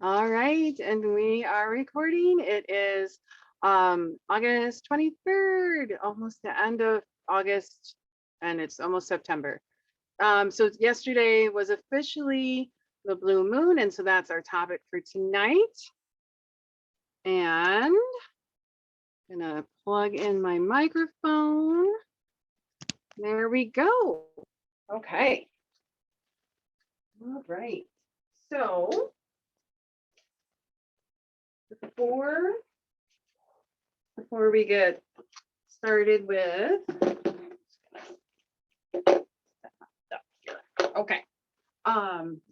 All right, and we are recording. It is August 23rd, almost the end of August, and it's almost September. So yesterday was officially the blue moon, and so that's our topic for tonight. And I'm gonna plug in my microphone. There we go. Okay. All right. So before we get started with okay,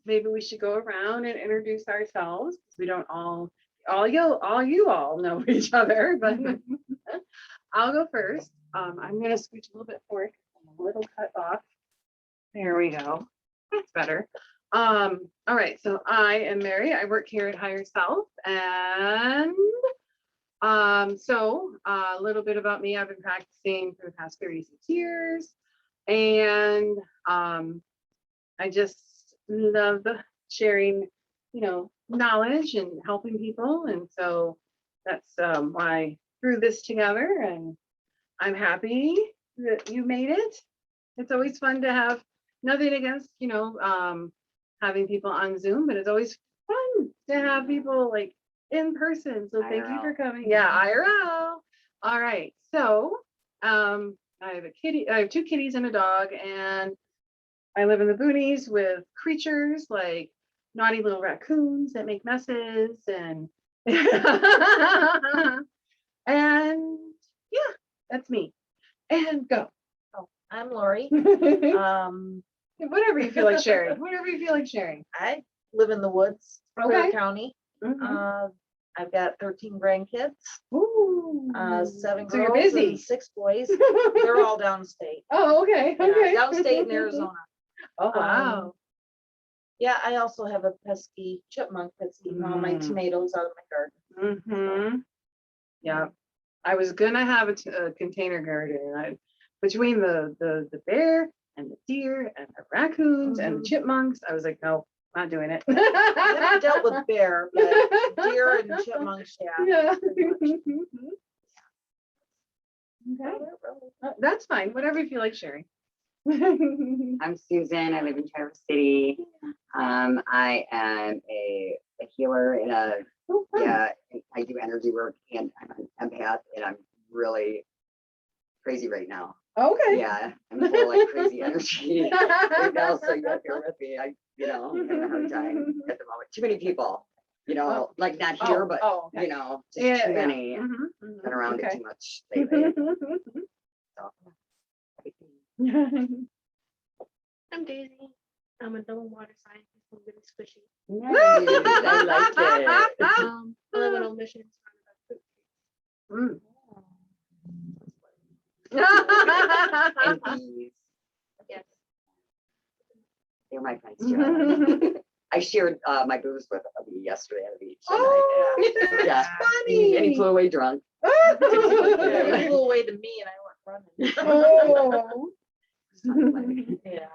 maybe we should go around and introduce ourselves because we don't all you all know each other, but I'll go first. I'm gonna scooch a little bit forward. I'm a little cut off. There we go. That's better. All right, so I am Mary. I work here at Higher Self, and so a little bit about me. I've been practicing for the past 36 years, and I just love sharing, knowledge and helping people, and so that's why I threw this together, and I'm happy that you made it. It's always fun to have nothing against, having people on Zoom, but it's always fun to have people like in person. So thank you for coming. Yeah, IRL. All right. So I have two kitties and a dog, and I live in the boonies with creatures like naughty little raccoons that make messes and and yeah, that's me. And go. Oh, I'm Lori. Whatever you feel like sharing. Whatever you feel like sharing. I live in the woods, Clear Okay. County. Mhm. I've got 13 grandkids, Ooh. 7 So you're girls busy. and 6 boys. They're all downstate. Oh, okay. Okay. Downstate in Arizona. Oh, wow. Yeah, I also have a pesky chipmunk that's eating all my tomatoes out of my garden. Mm-hmm. Yeah. I was gonna have a container garden, and between the bear and the deer and the raccoons and the chipmunks, I was like, no, not doing it. I never dealt with bear, but deer and chipmunks, Yeah. pretty much. Okay. That's fine. Whatever you feel like sharing. I'm Susan. I live in Traverse City. I am a healer and I do energy work, and I'm an empath, and I'm really crazy right now. Okay. Yeah, I'm full of like crazy energy right now, so you gotta bear with me. I'm having a hard time at the moment. Too many people, like not here, but okay. Just too many. Been around it too much lately. So. I'm Daisy. I'm a double water scientist. I'm really squishy. Nice. I like it. I live in Old Mission. And bees. Yes. They're my friends too. I shared my booze with a bee yesterday at the beach. Oh, that's funny. And he flew away drunk. He flew away to me and I went Oh. running. Yeah.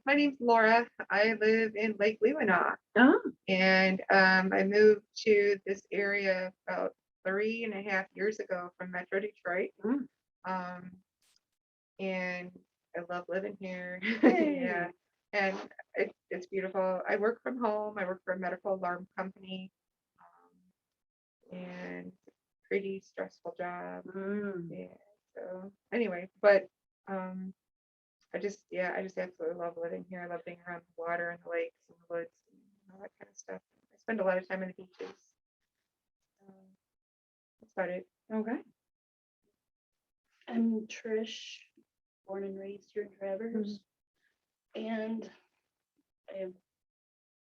My name's Laura. I live in Lake Leewenau, Oh. and I moved to this area about 3.5 years ago from Metro Detroit. And I love living here. Yeah, and it's beautiful. I work from home. I work for a medical alarm company, and pretty stressful job. Yeah. So anyway, but I just absolutely love living here. I love being around the water and the lakes and the woods and all that kind of stuff. I spend a lot of time on the beaches. That's about it. Okay. I'm Trish, born and raised here in Traverse. And I have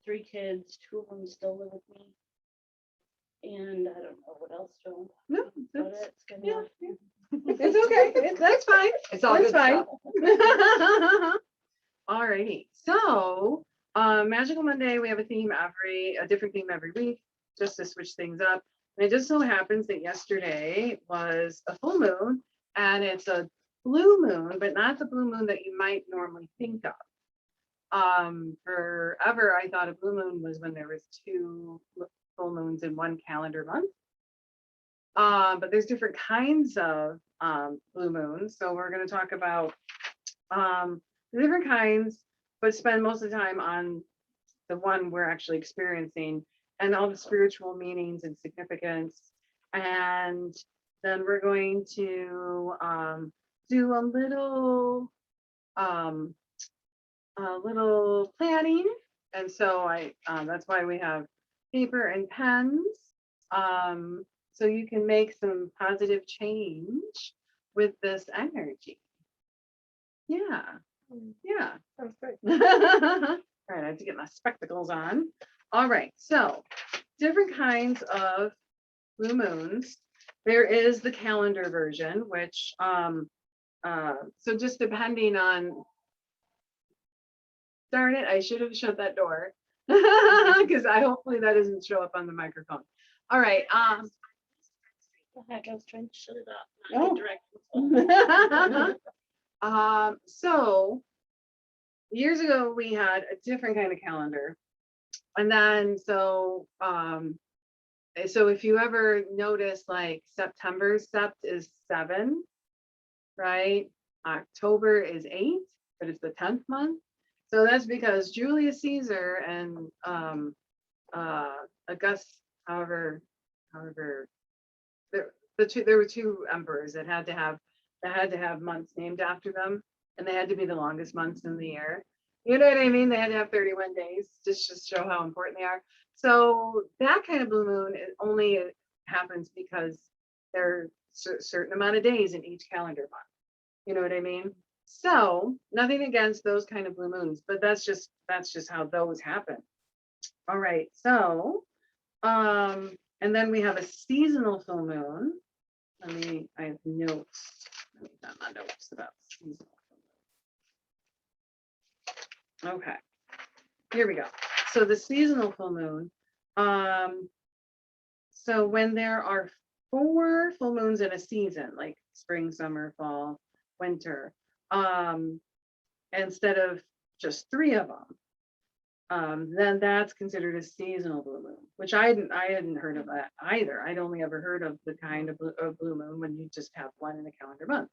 3 kids. 2 of them still live with me. And I don't know what else to. No, But it's gonna be. it's okay. That's fine. It's all That's good fine. stuff. All righty. So, Magical Monday, we have a different theme every week, just to switch things up. And it just so happens that yesterday was a full moon, and it's a blue moon, but not the blue moon that you might normally think of. forever I thought a blue moon was when there was 2 full moons in one calendar month. But there's different kinds of blue moons. So we're going to talk about the different kinds, but spend most of the time on the one we're actually experiencing and all the spiritual meanings and significance. And then we're going to do a little planning. And so that's why we have paper and pens. So you can make some positive change with this energy. Yeah. Yeah. Sounds good. All right, I have to get my spectacles on. All right, so different kinds of blue moons. There is the calendar version, which so just depending on, darn it, I should have shut that door because hopefully that doesn't show up on the microphone. All right. The heck, I was trying to shut it off. Oh. Not So years ago we had a different kind of calendar, and then so if you ever notice, like September sept is 7, right? October is 8, but it's the 10th month. So that's because Julius Caesar and Augustus, however there were 2 emperors that had to have months named after them, and they had to be the longest months in the year. You know what I mean? They had to have 31 days just to show how important they are. So that kind of blue moon, it only happens because there are a certain amount of days in each calendar month. You know what I mean? So nothing against those kind of blue moons, but that's just how those happen. All right. So, and then we have a seasonal full moon. I have notes. Let me find my notes about seasonal full moon. Okay, here we go. So the seasonal full moon. So when there are 4 full moons in a season, like spring, summer, fall, winter, instead of just 3 of them, then that's considered a seasonal blue moon, which I hadn't heard of that either. I'd only ever heard of the kind of blue moon when you just have one in a calendar month.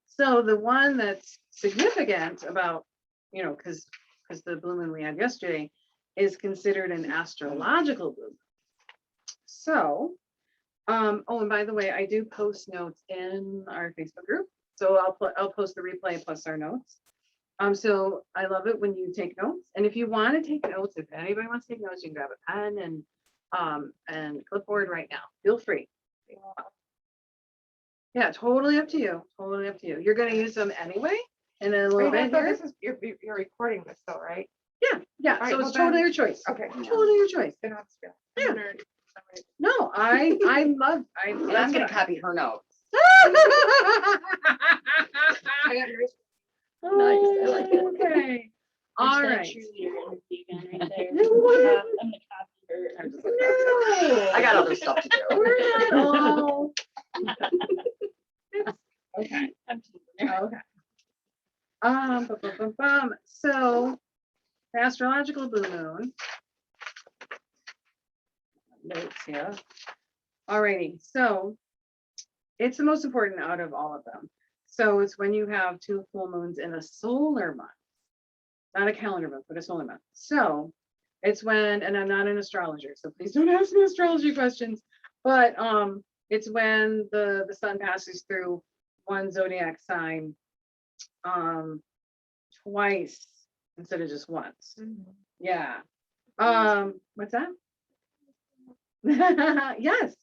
So the one that's significant about, because the blue moon we had yesterday is considered an astrological blue moon. So, oh, and by the way, I do post notes in our Facebook group. So I'll post the replay plus our notes. So I love it when you take notes. And if you want to take notes, if anybody wants to take notes, you can grab a pen and clipboard right now. Feel free. Yeah, totally up to you. Totally up to you. You're going to use them anyway. And then a little bit here. This is you're recording this though, right? Yeah, yeah. Right, So well it's totally then- your choice. Okay. Totally your choice. Then I'll just go. Yeah. I'm a nerd. Sorry. No, I love. And I'm gonna copy her notes. I got yours. Nice, I like it. Okay. All right. Cheerleader energy again right there. No way. I'm gonna copy her. I'm just like, I got other stuff to do. We're not all. Okay. I'm teasing her. Okay. So the astrological blue moon. Notes here. Alrighty, so it's the most important out of all of them. So it's when you have 2 full moons in a solar month, not a calendar month, but a solar month. So it's when, and I'm not an astrologer, so please don't ask me astrology questions, but it's when the sun passes through one zodiac sign twice instead of just once. Yeah. What's that? Yes.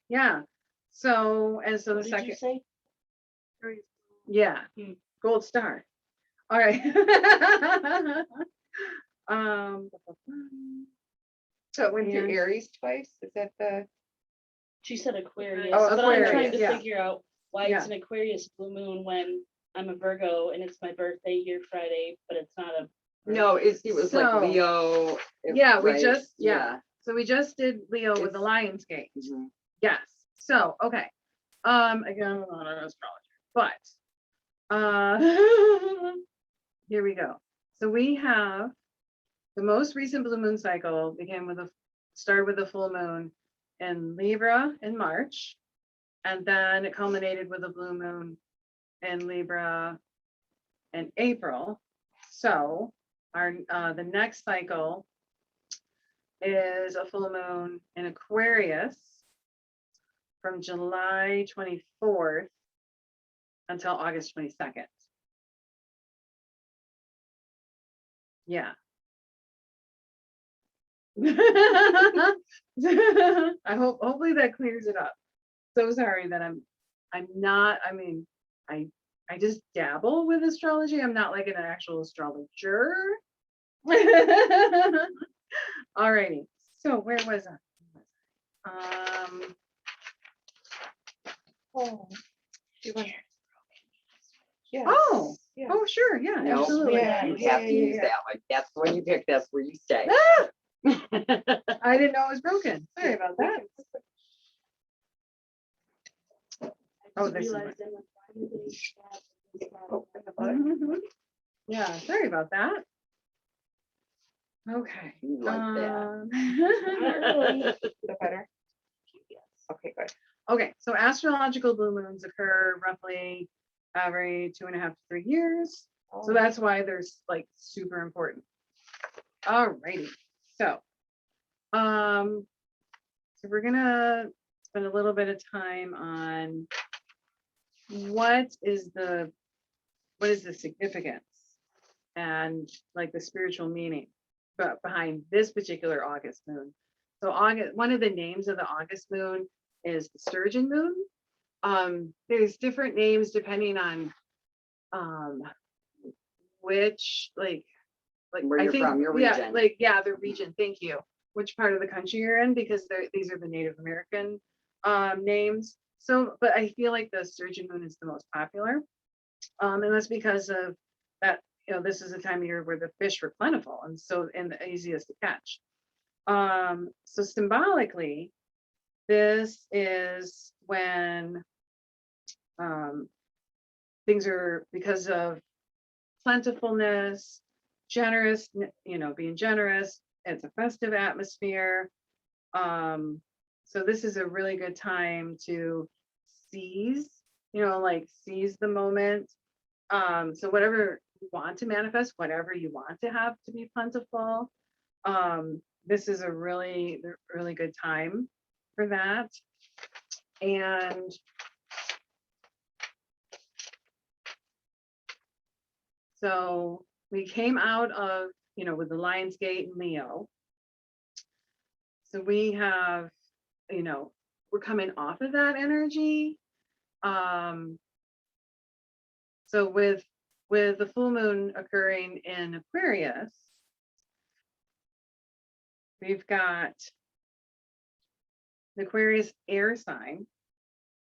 Yeah. So the What did second, you say? yeah, Hmm. gold star. All right. So it went through Yeah. Aries twice? Is that the? She said Aquarius, Oh, but Aquarius, I'm trying to yeah. figure out why Yeah. it's an Aquarius blue moon when I'm a Virgo and it's my birthday here Friday, but it's not a. No, it was like So- Leo. Yeah, we right? just- yeah. So we just did Leo with the It's- Lion's Gate. Mhm. Yes. So, okay. Again, I'm not an astrologer, but here we go. So we have The most recent blue moon cycle started with a full moon in Libra in March, and then it culminated with a blue moon in Libra in April. So the next cycle is a full moon in Aquarius from July 24th until August 22nd. Yeah. I hopefully that clears it up. So sorry that I'm not, I mean, I just dabble with astrology. I'm not like an actual astrologer. Alrighty. So where was I? Oh, she went. Yes. Oh, yes. oh, sure. Yeah, No, absolutely. Yeah, you yeah, have to use yeah. that one. That's when you pick, that's where you stay. Ah! I didn't know it was broken. Sorry about that. Oh, just this is realized I went Friday, they had Oh, in the this, butt. Yeah, sorry about that. Okay. You like that. Is that better? yes. Okay, good. Okay, so astrological blue moons occur roughly every 2.5 to 3 years. So Oh, that's why they're like super important. Alrighty, so we're gonna spend a little bit of time on what is the significance and like the spiritual meaning behind this particular August moon. So August, one of the names of the August moon is the sturgeon moon. There's different names depending on which Where I you're think, from, your yeah, region. the region. Thank you. Which part of the country you're in, because these are the Native American names. So, but I feel like the sturgeon moon is the most popular, and that's because of that. You know, this is a time of year where the fish were plentiful and the easiest to catch. So symbolically, this is when things are, because of plentifulness, generous, being generous. It's a festive atmosphere. So this is a really good time to seize, seize the moment. So whatever you want to manifest, whatever you want to have to be plentiful, this is a really, really good time for that. And so we came out of, with the Lion's Gate and Leo. So we have, we're coming off of that energy. So with the full moon occurring in Aquarius, we've got the Aquarius air sign,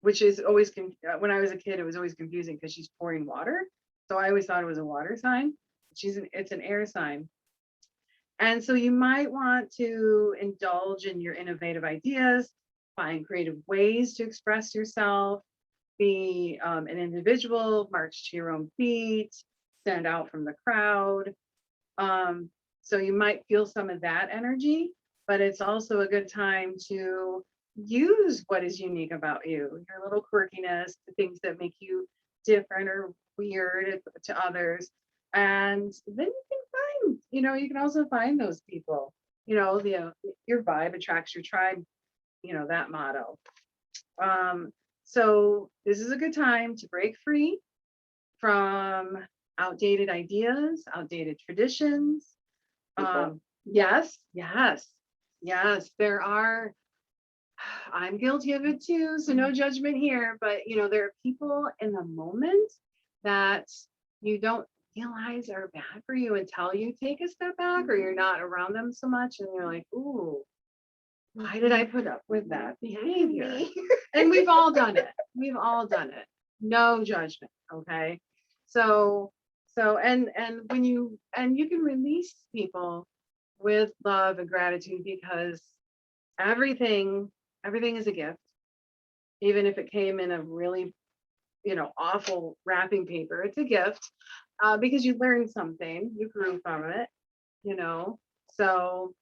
which is always, when I was a kid, it was always confusing because she's pouring water. So I always thought it was a water sign. It's an air sign. And so you might want to indulge in your innovative ideas, find creative ways to express yourself, be an individual, march to your own beat, stand out from the crowd. So you might feel some of that energy, but it's also a good time to use what is unique about you, your little quirkiness, the things that make you different or weird to others. And then you can find, you can also find those people, your vibe attracts your tribe, that motto. So this is a good time to break free from outdated ideas, outdated traditions. Yes, there are. I'm guilty of it too, so no judgment here, but there are people in the moment that you don't realize are bad for you until you take a step back or you're not around them so much and you're like, ooh, why did I put up with that behavior? And we've all done it. No judgment. Okay. So and when you can release people with love and gratitude, because everything is a gift, even if it came in a really awful wrapping paper. It's a gift, because you learned something, you grew from it, So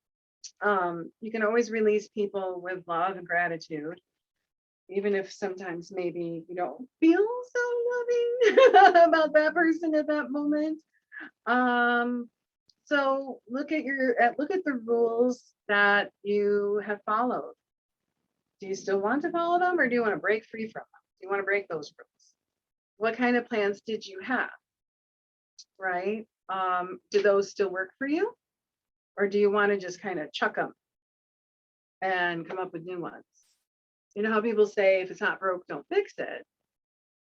you can always release people with love and gratitude, even if sometimes maybe you don't feel so loving about that person at that moment. So look at the rules that you have followed. Do you still want to follow them, or do you want to break free from them? Do you want to break those rules? What kind of plans did you have? Right? Do those still work for you? Or do you want to just kind of chuck them and come up with new ones? You know how people say, if it's not broke, don't fix it.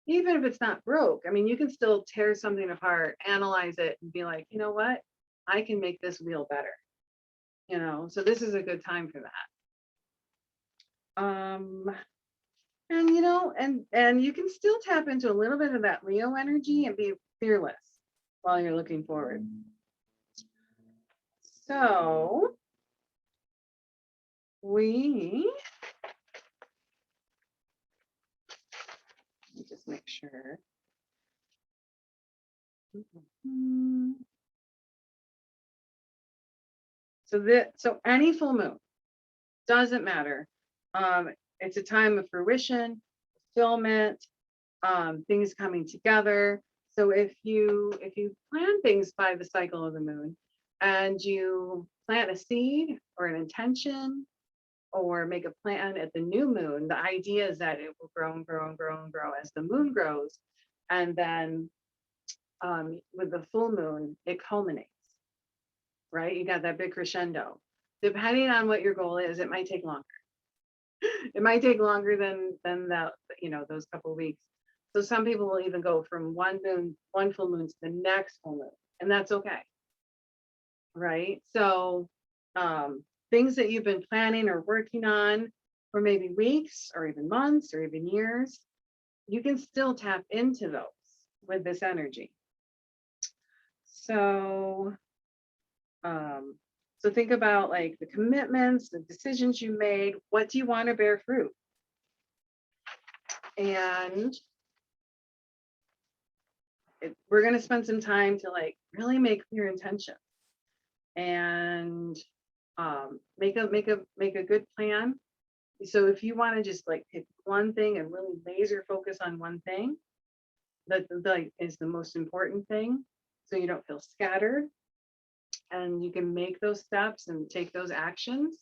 Even if it's not broke, I mean, you can still tear something apart, analyze it, and be like, you know what? I can make this wheel better. You know, so this is a good time for that. And you know, and you can still tap into a little bit of that Leo energy and be fearless while you're looking forward. So let me just make sure. So any full moon, doesn't matter. It's a time of fruition, fulfillment, things coming together. So if you plan things by the cycle of the moon, and you plant a seed or an intention, or make a plan at the new moon, the idea is that it will grow and grow and grow and grow as the moon grows, and then with the full moon, it culminates. Right? You got that big crescendo. Depending on what your goal is, it might take longer. It might take longer than that, you know, those couple of weeks. So some people will even go from one full moon to the next full moon, and that's okay. Right? So things that you've been planning or working on for maybe weeks or even months or even years, you can still tap into those with this energy. So so think about like the commitments, the decisions you made. What do you want to bear fruit? And we're going to spend some time to like really make clear intentions and make a good plan. So if you want to just like pick one thing and really laser focus on one thing, that like is the most important thing, so you don't feel scattered, and you can make those steps and take those actions,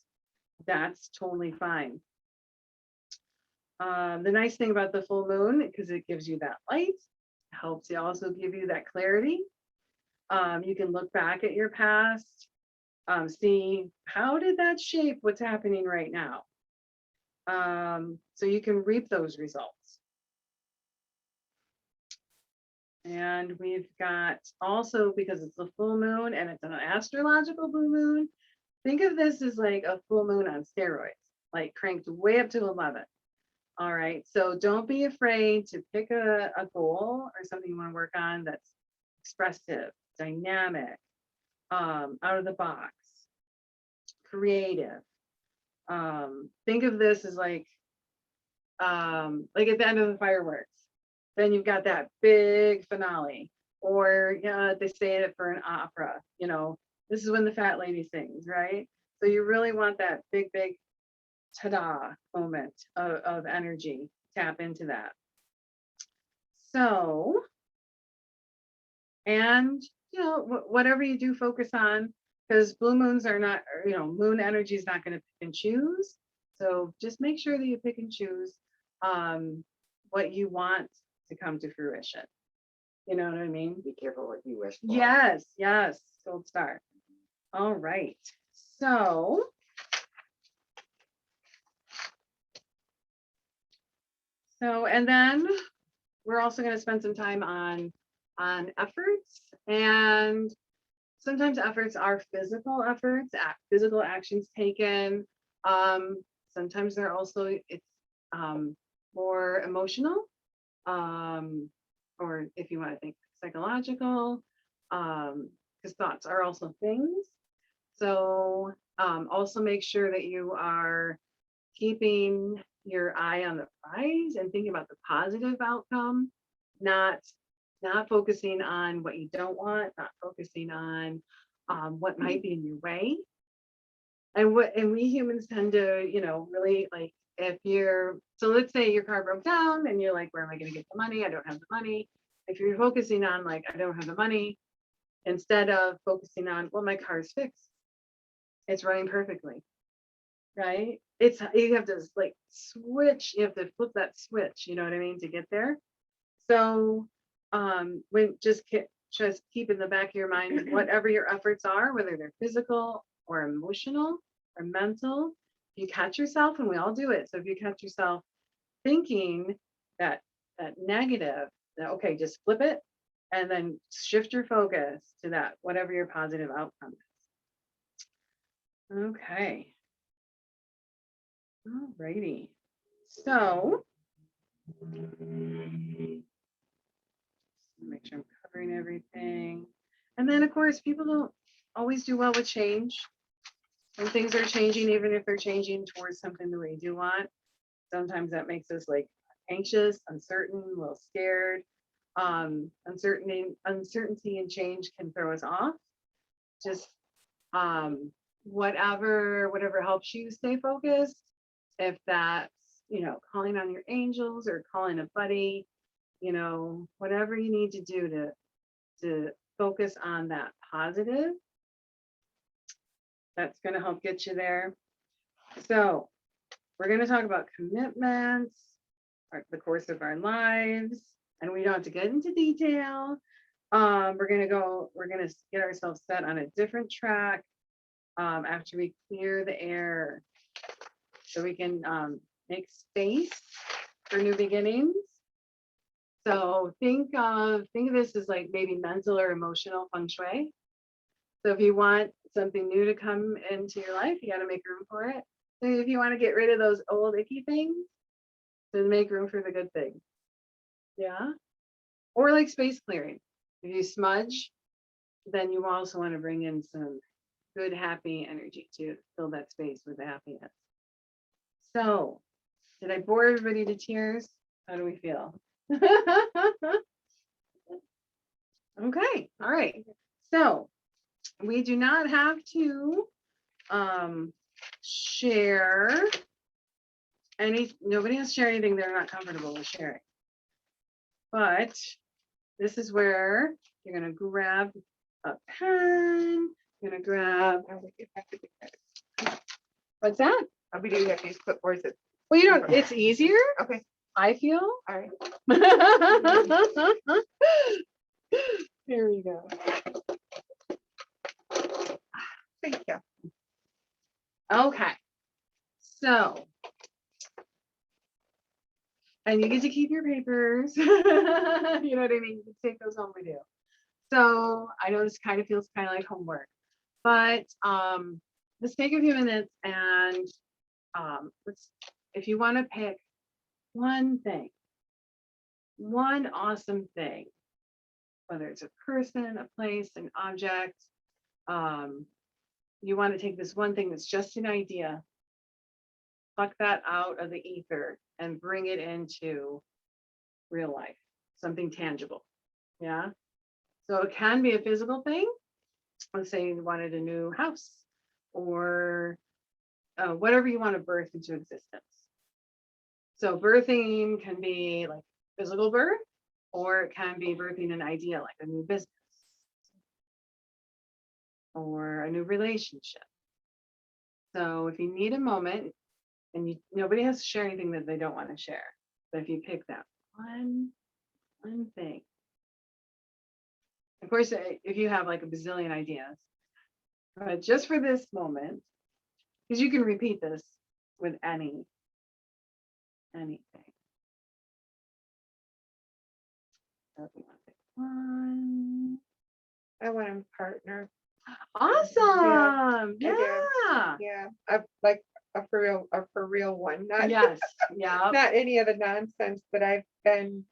that's totally fine. The nice thing about the full moon, because it gives you that light, helps you also give you that clarity. You can look back at your past, see how did that shape what's happening right now. So you can reap those results. And we've got also, because it's a full moon and it's an astrological blue moon, think of this as like a full moon on steroids, like cranked way up to 11. All right, so don't be afraid to pick a goal or something you want to work on that's expressive, dynamic, out of the box, creative. Think of this as like at the end of the fireworks. Then you've got that big finale, or they say it for an opera. You know, this is when the fat lady sings, right? So you really want that big ta-da moment of energy. Tap into that. So, and you know, whatever you do, focus on, because blue moons are not, or, you know, moon energy is not going to pick and choose. So just make sure that you pick and choose what you want to come to fruition. You know what I mean? Be careful what you wish for. Yes, gold star. All right. So and then we're also going to spend some time on efforts, and sometimes efforts are physical efforts, physical actions taken. Sometimes they're also more emotional, or if you want to think psychological, because thoughts are also things. So also make sure that you are keeping your eye on the prize and thinking about the positive outcome, not focusing on what you don't want, not focusing on what might be in your way. And we humans tend to, really like so let's say your car broke down and you're like, where am I going to get the money? I don't have the money. If you're focusing on like, I don't have the money, instead of focusing on, well, my car's fixed. It's running perfectly, right? You have to like switch, you have to flip that switch, you know what I mean, to get there. So just keep in the back of your mind, whatever your efforts are, whether they're physical or emotional or mental, you catch yourself, and we all do it. So if you catch yourself thinking that negative, okay, just flip it and then shift your focus to that, whatever your positive outcome is. Okay. Alrighty. So make sure I'm covering everything. And then of course, people don't always do well with change. When things are changing, even if they're changing towards something that we do want, sometimes that makes us like anxious, uncertain, a little scared. Uncertainty and change can throw us off. Just whatever helps you stay focused. If that's, calling on your angels or calling a buddy, whatever you need to do to focus on that positive, that's going to help get you there. So we're going to talk about commitments, the course of our lives, and we don't have to get into detail. We're going to get ourselves set on a different track after we clear the air, so we can make space for new beginnings. So think of this as like maybe mental or emotional feng shui. So if you want something new to come into your life, you got to make room for it. So if you want to get rid of those old icky things, then make room for the good things. Yeah. Or like space clearing. If you smudge, then you also want to bring in some good, happy energy to fill that space with happiness. So, did I bore everybody to tears? How do we feel? Okay. All right. So, we do not have to share nobody has to share anything they're not comfortable with sharing. But this is where you're going to grab a pen. You're going to grab. What's that? We do have these clipboards. Well, it's easier. Okay. I feel. All right. Here we go. Thank you. Okay. So, and you get to keep your papers. You know what I mean? You can take those home with you. So I know this kind of feels kind of like homework, but let's take a few minutes and if you want to pick one thing, one awesome thing, whether it's a person, a place, an object, you want to take this one thing that's just an idea, pluck that out of the ether and bring it into real life, something tangible. Yeah. So it can be a physical thing. Let's say you wanted a new house or whatever you want to birth into existence. So birthing can be like physical birth, or it can be birthing an idea like a new business or a new relationship. So if you need a moment, and nobody has to share anything that they don't want to share, but if you pick that one thing, of course, if you have like a bazillion ideas, but just for this moment, because you can repeat this with anything. So if you want to pick one. I want a partner. Awesome. Yeah, Yeah. Yeah. Like a for real one. Not Yes. Yeah. not any of the nonsense that I've been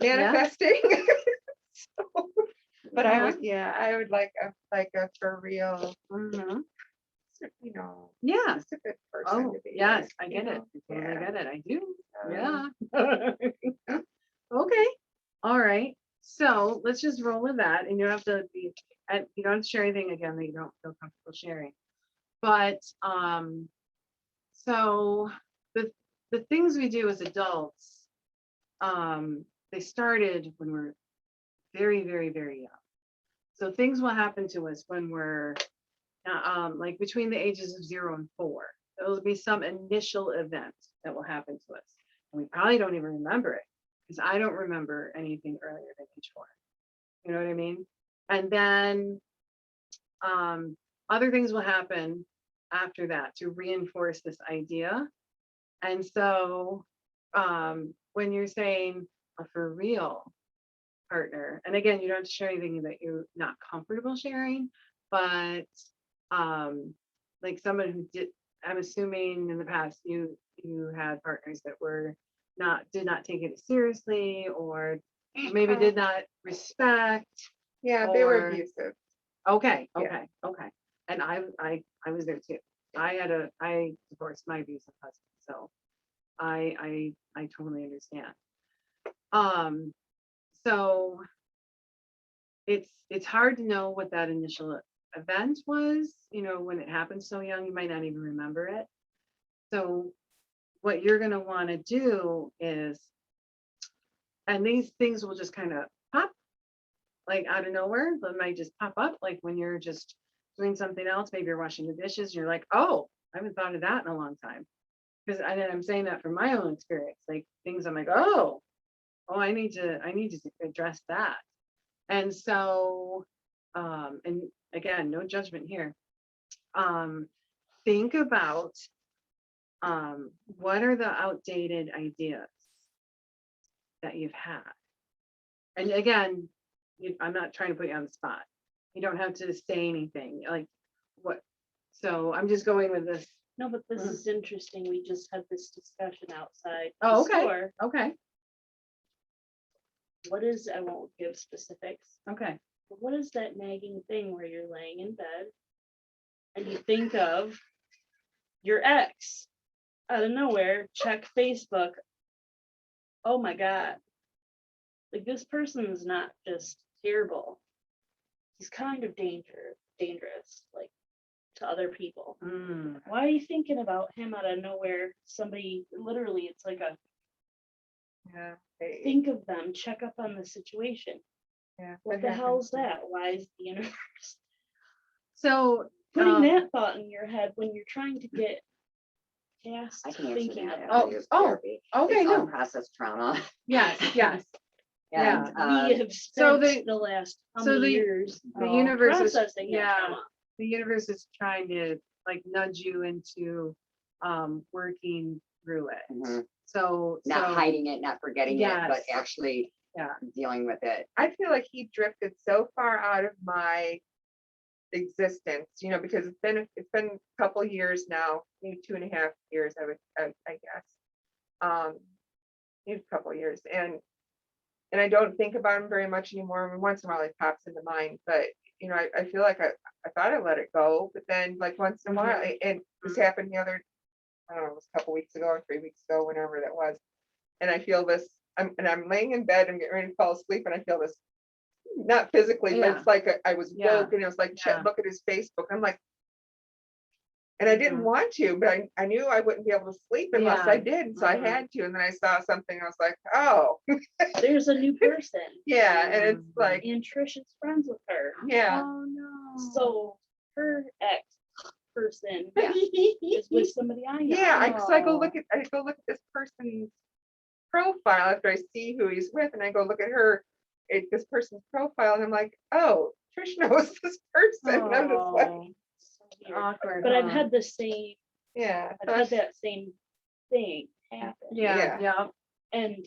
manifesting. So, but I would like a for real, Mhm. Yeah. Yeah. Just a good person Oh, to be yes, with, I get it. I totally get it. I do. Um, Yeah. Okay. All right. So let's just roll with that, and you don't have to be, and you don't have to share anything again that you don't feel comfortable sharing. But so the things we do as adults, they started when we're very, very, very young. So things will happen to us when we're like between the ages of 0 and 4. There will be some initial event that will happen to us, and we probably don't even remember it, because I don't remember anything earlier than age 4. You know what I mean? And then other things will happen after that to reinforce this idea. And so when you're saying a for real partner, and again, you don't have to share anything that you're not comfortable sharing, but like someone who did, I'm assuming in the past you had partners that did not take it seriously, or maybe did not respect. Yeah, they were or- abusive. Okay, Yeah. okay. And I was there too. I divorced my abusive husband, so I totally understand. So it's hard to know what that initial event was, when it happened so young, you might not even remember it. So what you're going to want to do is, and these things will just kind of pop like out of nowhere, they might just pop up like when you're just doing something else, maybe you're washing the dishes and you're like, oh, I haven't thought of that in a long time. Because I'm saying that from my own experience, like things I'm like, oh, I need to address that. And so, and again, no judgment here. Think about what are the outdated ideas that you've had. And again, I'm not trying to put you on the spot. You don't have to say anything like what. So I'm just going with this. No, but this Mhm. is interesting. We just had this discussion outside Oh, the okay. store. Okay. What is, I won't give specifics, Okay. but what is that nagging thing where you're laying in bed and you think of your ex out of nowhere, check Facebook. Oh my God. Like this person is not just terrible. He's kind of dangerous, like to other people. Mm. Why are you thinking about him out of nowhere? Somebody, literally, it's like a Yeah. think of them, check up on the situation. Yeah. What the hell's that? Why is the universe So putting that thought in your head when you're trying to get past I can answer thinking that. of I it? use oh, therapy. okay, It's no. unprocessed trauma. Yes, yes. And, We have spent the- the last how so many the- years The universe is, processing that yeah, trauma. the universe is trying to like nudge you into working through it. mhm, So not hiding it, not forgetting it, but Yes. actually Yeah. dealing with it. I feel like he drifted so far out of my existence, because it's been a couple years now, maybe 2.5 years, I guess. Maybe a couple years, and I don't think about him very much anymore. I mean, once in a while he pops into mind, but I feel like I thought I let it go, but then like once in a while, and this happened the other, I don't know, it was a couple weeks ago or 3 weeks ago, whenever that was, and I feel this. I'm laying in bed and getting ready to fall asleep, and I feel this, not physically, but Yeah. it's like I was Yeah. woke, and it was like, Yeah. look at his Facebook. I'm like, and I didn't want to, but I knew I wouldn't be able to sleep unless Yeah. I did, so I Mhm. had to. And then I saw something, I was like, oh, There's a new person. yeah, and it's Mhm. like, And Trish is friends with her. yeah, Oh no. So her ex person Yeah. is with somebody I know. yeah. I go Oh. look at this person's profile after I see who he's with, and I go look at this person's profile, and I'm like, oh, Trish knows this person. And I'm just like, Oh, So weird. awkward. But I've huh? had the same, yeah, I've had that same thing happen. Yeah, yeah. And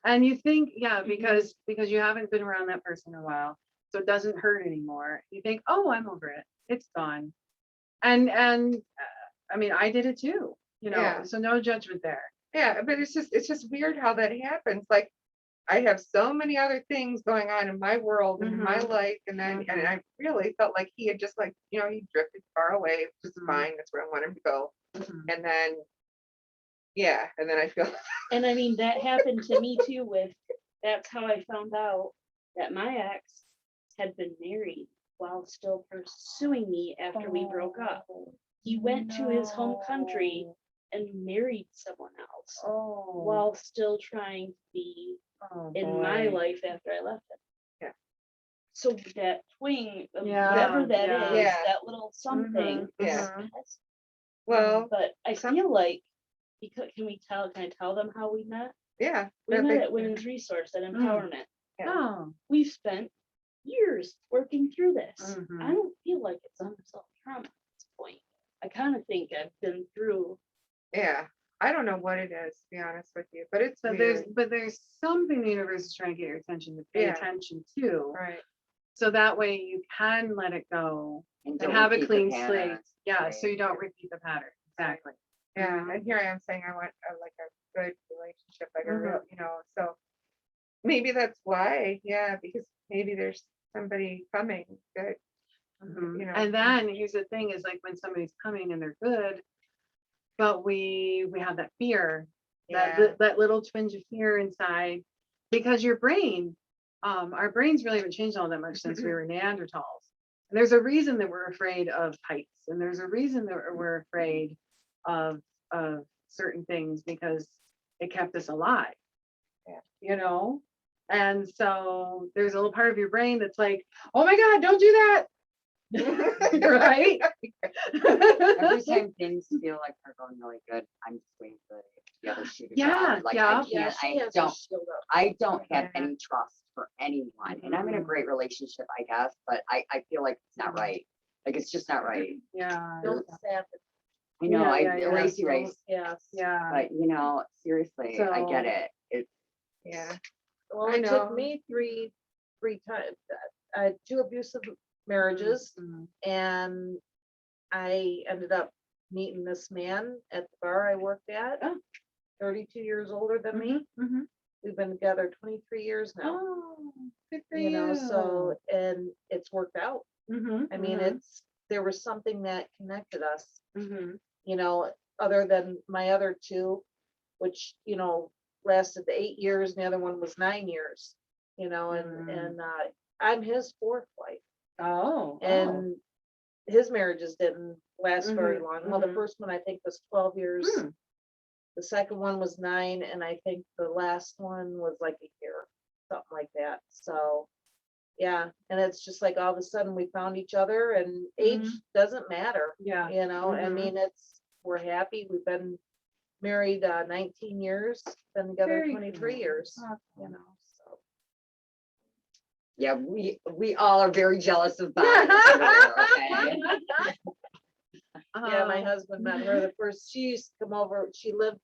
And you think, Mhm. because you haven't been around that person in a while, so it doesn't hurt anymore. You think, oh, I'm over it. It's gone. And I mean, I did it too. Yeah. So no judgment there. yeah. But it's just weird how that happens. Like, I have so many other things going on in my world and in my life, and then and I really felt like he had just like, he drifted far away, which is Mhm. fine. That's where I want him to go. Mhm. And then, yeah, and then I feel and I mean that happened to me too that's how I found out that my ex had been married while still pursuing me after we broke up. He went to his home country and married someone else Oh. while still trying to be in my life after I left him. Yeah. So that twing of Yeah, whatever that yeah. is, Yeah. that little something. Yeah. that's- Well, But I some- feel like, because can I tell them how we met? yeah. We that met big- at Women's Resource at Empowerment. Oh. We've spent years working through this. Mhm. I don't feel like it's unresolved trauma at this point. I kind of think I've been through. Yeah. I don't know what it is, to be honest with you, but it's But weird. there's something the universe is trying to get your attention to pay Yeah. attention to. Right. So that way you can let it go And and don't have a repeat the clean slate. pattern. Yeah, Right. so you don't repeat the pattern. Exactly. Yeah. Mhm. And here I am saying I want like a good relationship, like a Mhm. real, so maybe that's why. Yeah. Because maybe there's somebody coming that, Mhm. you know. And then here's the thing is like when somebody's coming and they're good, but we have that fear, Yeah. that little twinge of fear inside, because your brain, our brains really haven't changed all that much since we were Neanderthals. And there's a reason that we're afraid of heights, and there's a reason that we're afraid of certain things, because it kept us alive. Yeah. You know? And so there's a little part of your brain that's like, oh my God, don't do that. Right? Every time things feel like they're going really good, I'm just waiting for the other shoe to Yeah, drop. Like yeah. I can't, she has her shield up. I don't have Yeah. any trust for anyone. And I'm in a Mhm. great relationship, I guess, but I feel like it's not Mhm. right. Like it's just not right. Yeah. Don't sap it. I know, Yeah, yeah, lazy Don't- race, Yes. Yeah. but seriously, I get So- it. It's Yeah. Well, I it took know. me three times. I had 2 abusive marriages, Mhm. and I ended up meeting this man at the bar I worked at. Oh. 32 years older than me. Mhm. We've been together 23 years now. Oh, good for You know, so, you. and it's worked out. Mhm, I mean, mhm, there was something that connected us, mhm. other than my other 2, which, lasted 8 years, and the other one was 9 years, and I'm his 4th wife, Oh. and his marriages didn't last very Mhm, long. Well, the mhm. first one I think was 12 years. Hmm. The second one was 9, and I think the last one was like a year, something like that. So, yeah, and it's just like all of a sudden we found each other, and age doesn't matter. Yeah. I Mhm. mean, we're happy. We've been married 19 years, been together Very 23 cool. years, Awesome. so. yeah, we all are very jealous of Bonnie over there, okay? Yeah, my Um, husband met her the first, she used to come over, she lived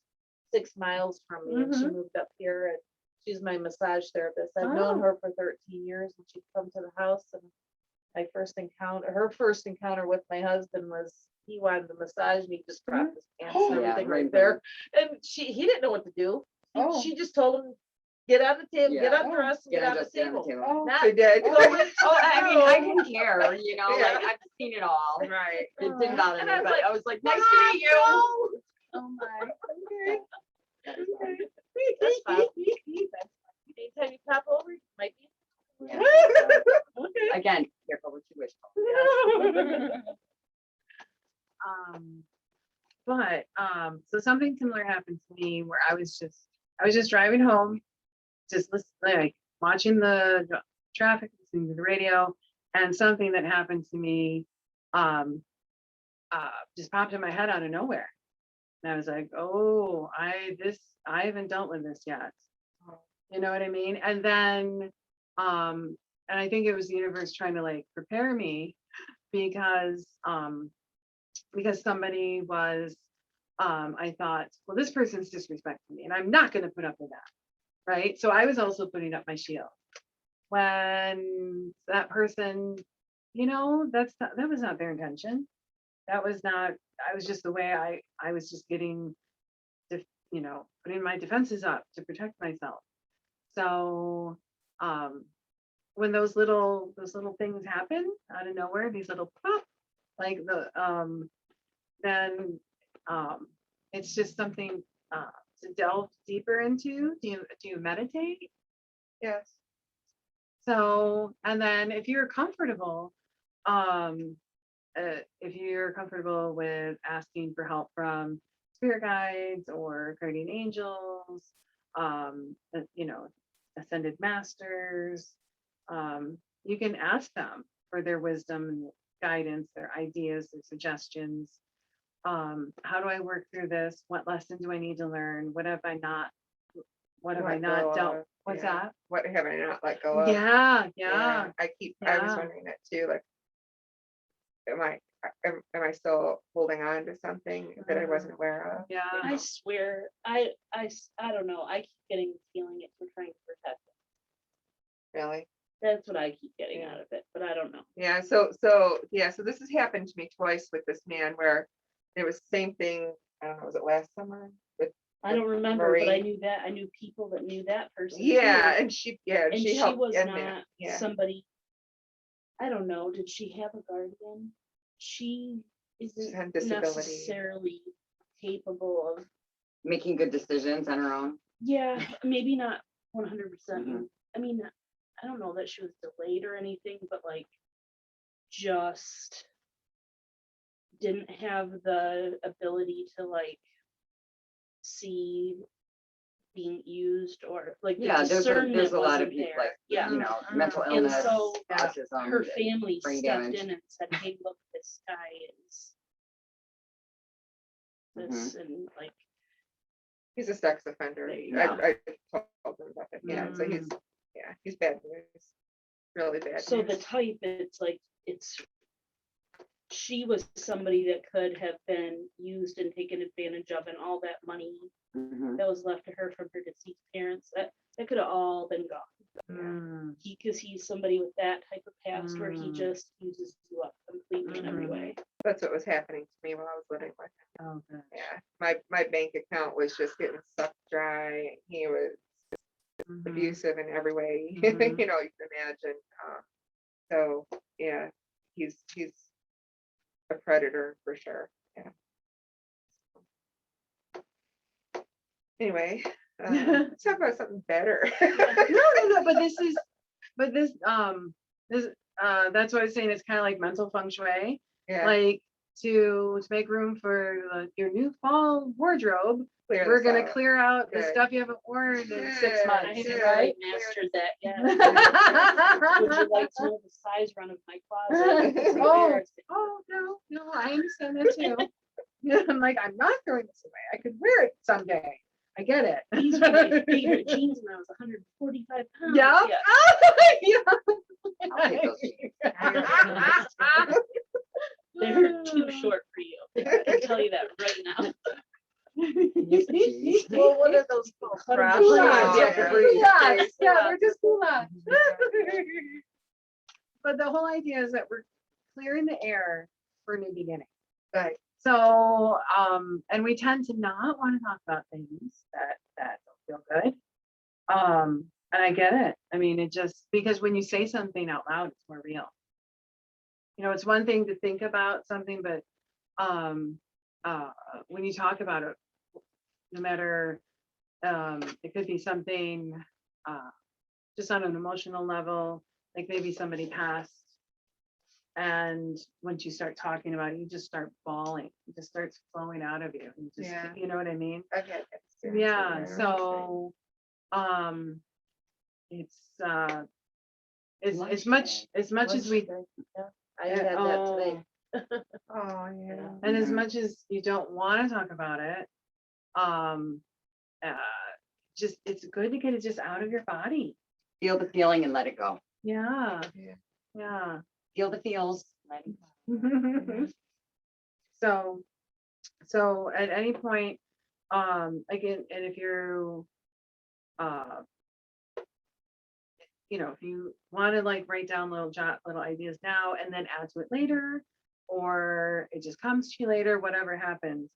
6 miles from me, and she moved up here, and she's my massage therapist. I've known Oh. her for 13 years, and she'd come to the house, and her first encounter with my husband was, he wanted to massage me, just dropped his pants and Yeah, everything right right there. And he didn't know what to do. Oh. She just told him, get on the table, get Yeah. undressed, and Get get on the undressed, get on the table. table. Oh. Not They did. going I mean, I through. didn't care, Yeah. like I've seen it all. Right. It didn't bother And me, I was but like, I was like, nice to meet you. Oh my. That's fine. Anytime you pop over, you might be. Yeah. Again, careful what you wish for. But so something similar happened to me where I was just driving home, just like watching the traffic, listening to the radio, and something that happened to me just popped in my head out of nowhere. And I was like, oh, I haven't dealt with this yet. You know what I mean? And then and I think it was the universe trying to like prepare me, because somebody was I thought, well, this person's disrespecting me and I'm not going to put up with that. Right. So I was also putting up my shield when that person, that was not their intention. That was not, I was just the way I was just getting, putting my defenses up to protect myself. So when those little things happen out of nowhere, these little pop, like then it's just something to delve deeper into. Do you meditate? Yes. So, and then if you're comfortable, if you're comfortable with asking for help from spirit guides or guardian angels, you know, ascended masters, you can ask them for their wisdom and guidance, their ideas, their suggestions. How do I work through this? What lesson do I need to learn? What have I not Let go dealt? of, What's yeah. that? What have I not let go of? Yeah, Yeah, I was yeah. wondering that too, like, am I still holding on to something that I wasn't aware of? Yeah. I swear, I don't know. I keep getting the feeling it's we're trying to protect it. Really? That's what I keep getting Yeah. out of it, but I don't know. Yeah, so this has happened to me twice with this man where it was the same thing, I don't know, was it last summer? With I don't remember, but I Marie. knew that. I knew people that knew that person. Yeah, too. and she And she she helped was end not that. Yeah. somebody. I don't know. Did she have a guardian? She She isn't had disability. necessarily capable of. Making good decisions on her own. Yeah, maybe not 100%. Mhm. I mean, I don't know that she was delayed or anything, but like, just didn't have the ability to like see being used or like the Yeah, there's discernment a lot of wasn't people there. like, Yeah. you know, mental And illness, so, autism. her and family brain stepped damage. in and said, hey, look, this guy is this, and like, He's a sex offender. Yeah. I told him about it. Yeah, so Mm. he's bad news. Really bad so the news. type, she was somebody that could have been used and taken advantage of, and all that money Mhm. that was left to her from her deceased parents, that could have all been gone. Mm, Because he's somebody with that type of past where he Mm. just uses you up completely in every Mhm. way. That's what was happening to me while I was living with him. oh, gosh. Yeah, my bank account was just getting sucked dry. He was Mhm. abusive in every way, Mhm. you know, you can imagine. So yeah, he's a predator for sure. Yeah. Anyway, let's talk about something better. No, but that's what I was saying. It's kind of like mental feng shui, Yeah, like to make room for your new fall wardrobe. clear We're this gonna out. clear out the Good. stuff you haven't worn in 6 Good, I months, good. haven't right? quite mastered that yet. Oh, Would you like to know the size run of my closet? It's embarrassing. no, I understand that too. I'm like, I'm not throwing this away. I could wear it someday. I get it. These were my favorite jeans when I was 145 pounds. Yeah. Yeah. I'll take those jeans. They're too short for you. I can tell you that right now. Jeez. Well, what are those called? Cut 'em Crops? Culottes, Yeah, Yeah. culottes. Yeah, they're just culottes. But the whole idea is that we're clearing the air for a new beginning. Right. So, and we tend to not want to talk about things that don't feel good. And I get it. I mean, it just because when you say something out loud, it's more real. You know, it's one thing to think about something, but when you talk about it, no matter it could be something just on an emotional level, like maybe somebody passed, and once you start talking about it, you just start bawling. It just starts flowing out of you. You just, Yeah. you know what I mean? I've had that experience Yeah. before. So, it's as much as we I had that today. Oh yeah. and as Mhm. much as you don't want to talk about it, uh, just it's good to get it just out of your body. Feel the feeling and let it go. Yeah. Yeah. Yeah. Feel the feels. Let it go. So at any point, again, and if you're, if you want to like write down little ideas now and then add to it later, or it just comes to you later, whatever happens.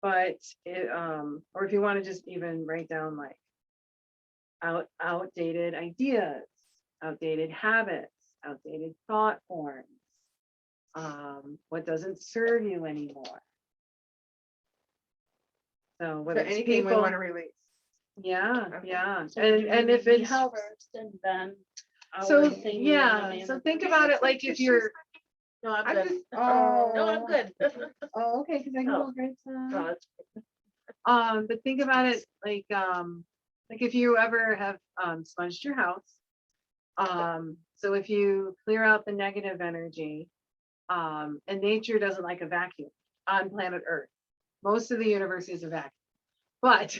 But or if you want to just even write down like outdated ideas, outdated habits, outdated thought forms, what doesn't serve you anymore. So So whether it's anything we people, want to release. yeah, Okay. yeah, So do and we if it release helps, first and then So, thing. yeah, so think about it like if you're, No, I'm I'm good. just, No, I'm good. oh, okay, because I can Oh. go grab some. No, it's- But think about it like if you ever have sponged your house. So if you clear out the negative energy, and nature doesn't like a vacuum on planet Earth. Most of the universe is a vacuum. But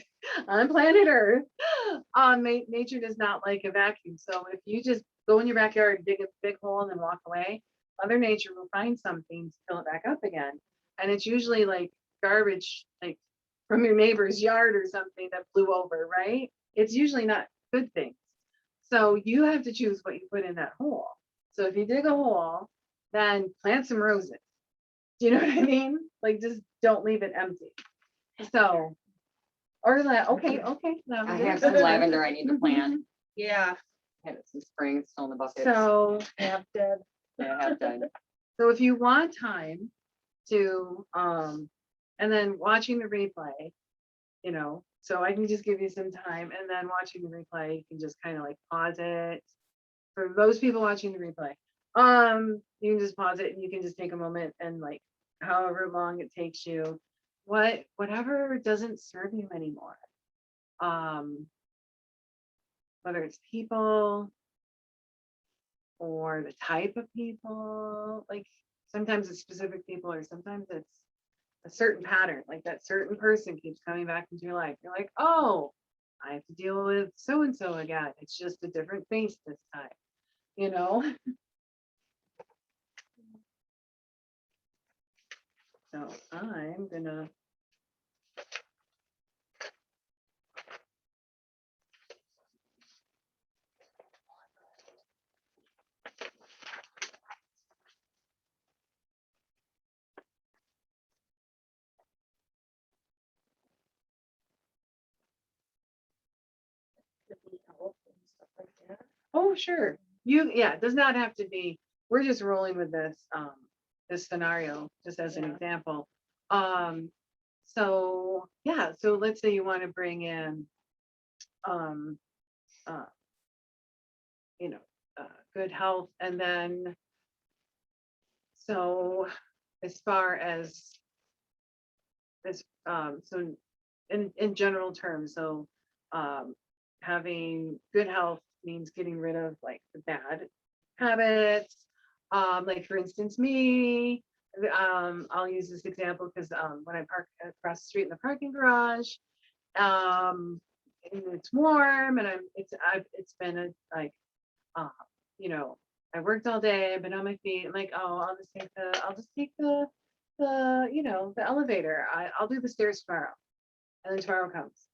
on planet Earth, nature does not like a vacuum. So if you just go in your backyard, dig a big hole, and then walk away, Mother Nature will find something to fill it back up again. And it's usually like garbage, like from your neighbor's yard or something that blew over, right? It's usually not good things. So you have to choose what you put in that hole. So if you dig a hole, then plant some roses. Do you know what I mean? Like just don't leave it empty. So, or okay. I lavender. have some lavender I need to plant. Yeah, Had it some spring, it's still in the bucket. So, half dead. Yeah, I have done. so if you want time to, and then watching the replay, you know, so I can just give you some time, and then watching the replay, you can just kind of like pause it. For those people watching the replay, you can just pause it and you can just take a moment and like however long it takes you, whatever doesn't serve you anymore. Whether it's people or the type of people, like sometimes it's specific people or sometimes it's a certain pattern, like that certain person keeps coming back into your life. You're like, oh, I have to deal with so and so again. It's just a different face this time, you know? So I'm gonna. Could be health and stuff like that. Oh, sure. Yeah, it does not have to be, we're just rolling with this scenario, just as an Yeah. example. So yeah, so let's say you want to bring in, um, uh, you know, good health, and then, so as far as this, so in general terms, so, having good health means getting rid of like the bad habits. Like for instance, me, I'll use this example because when I park across the street in the parking garage, and it's warm and it's been like, uh, you know, I worked all day, I've been on my feet. I'm like, oh, I'll just take the elevator. I'll do the stairs tomorrow. And then tomorrow comes.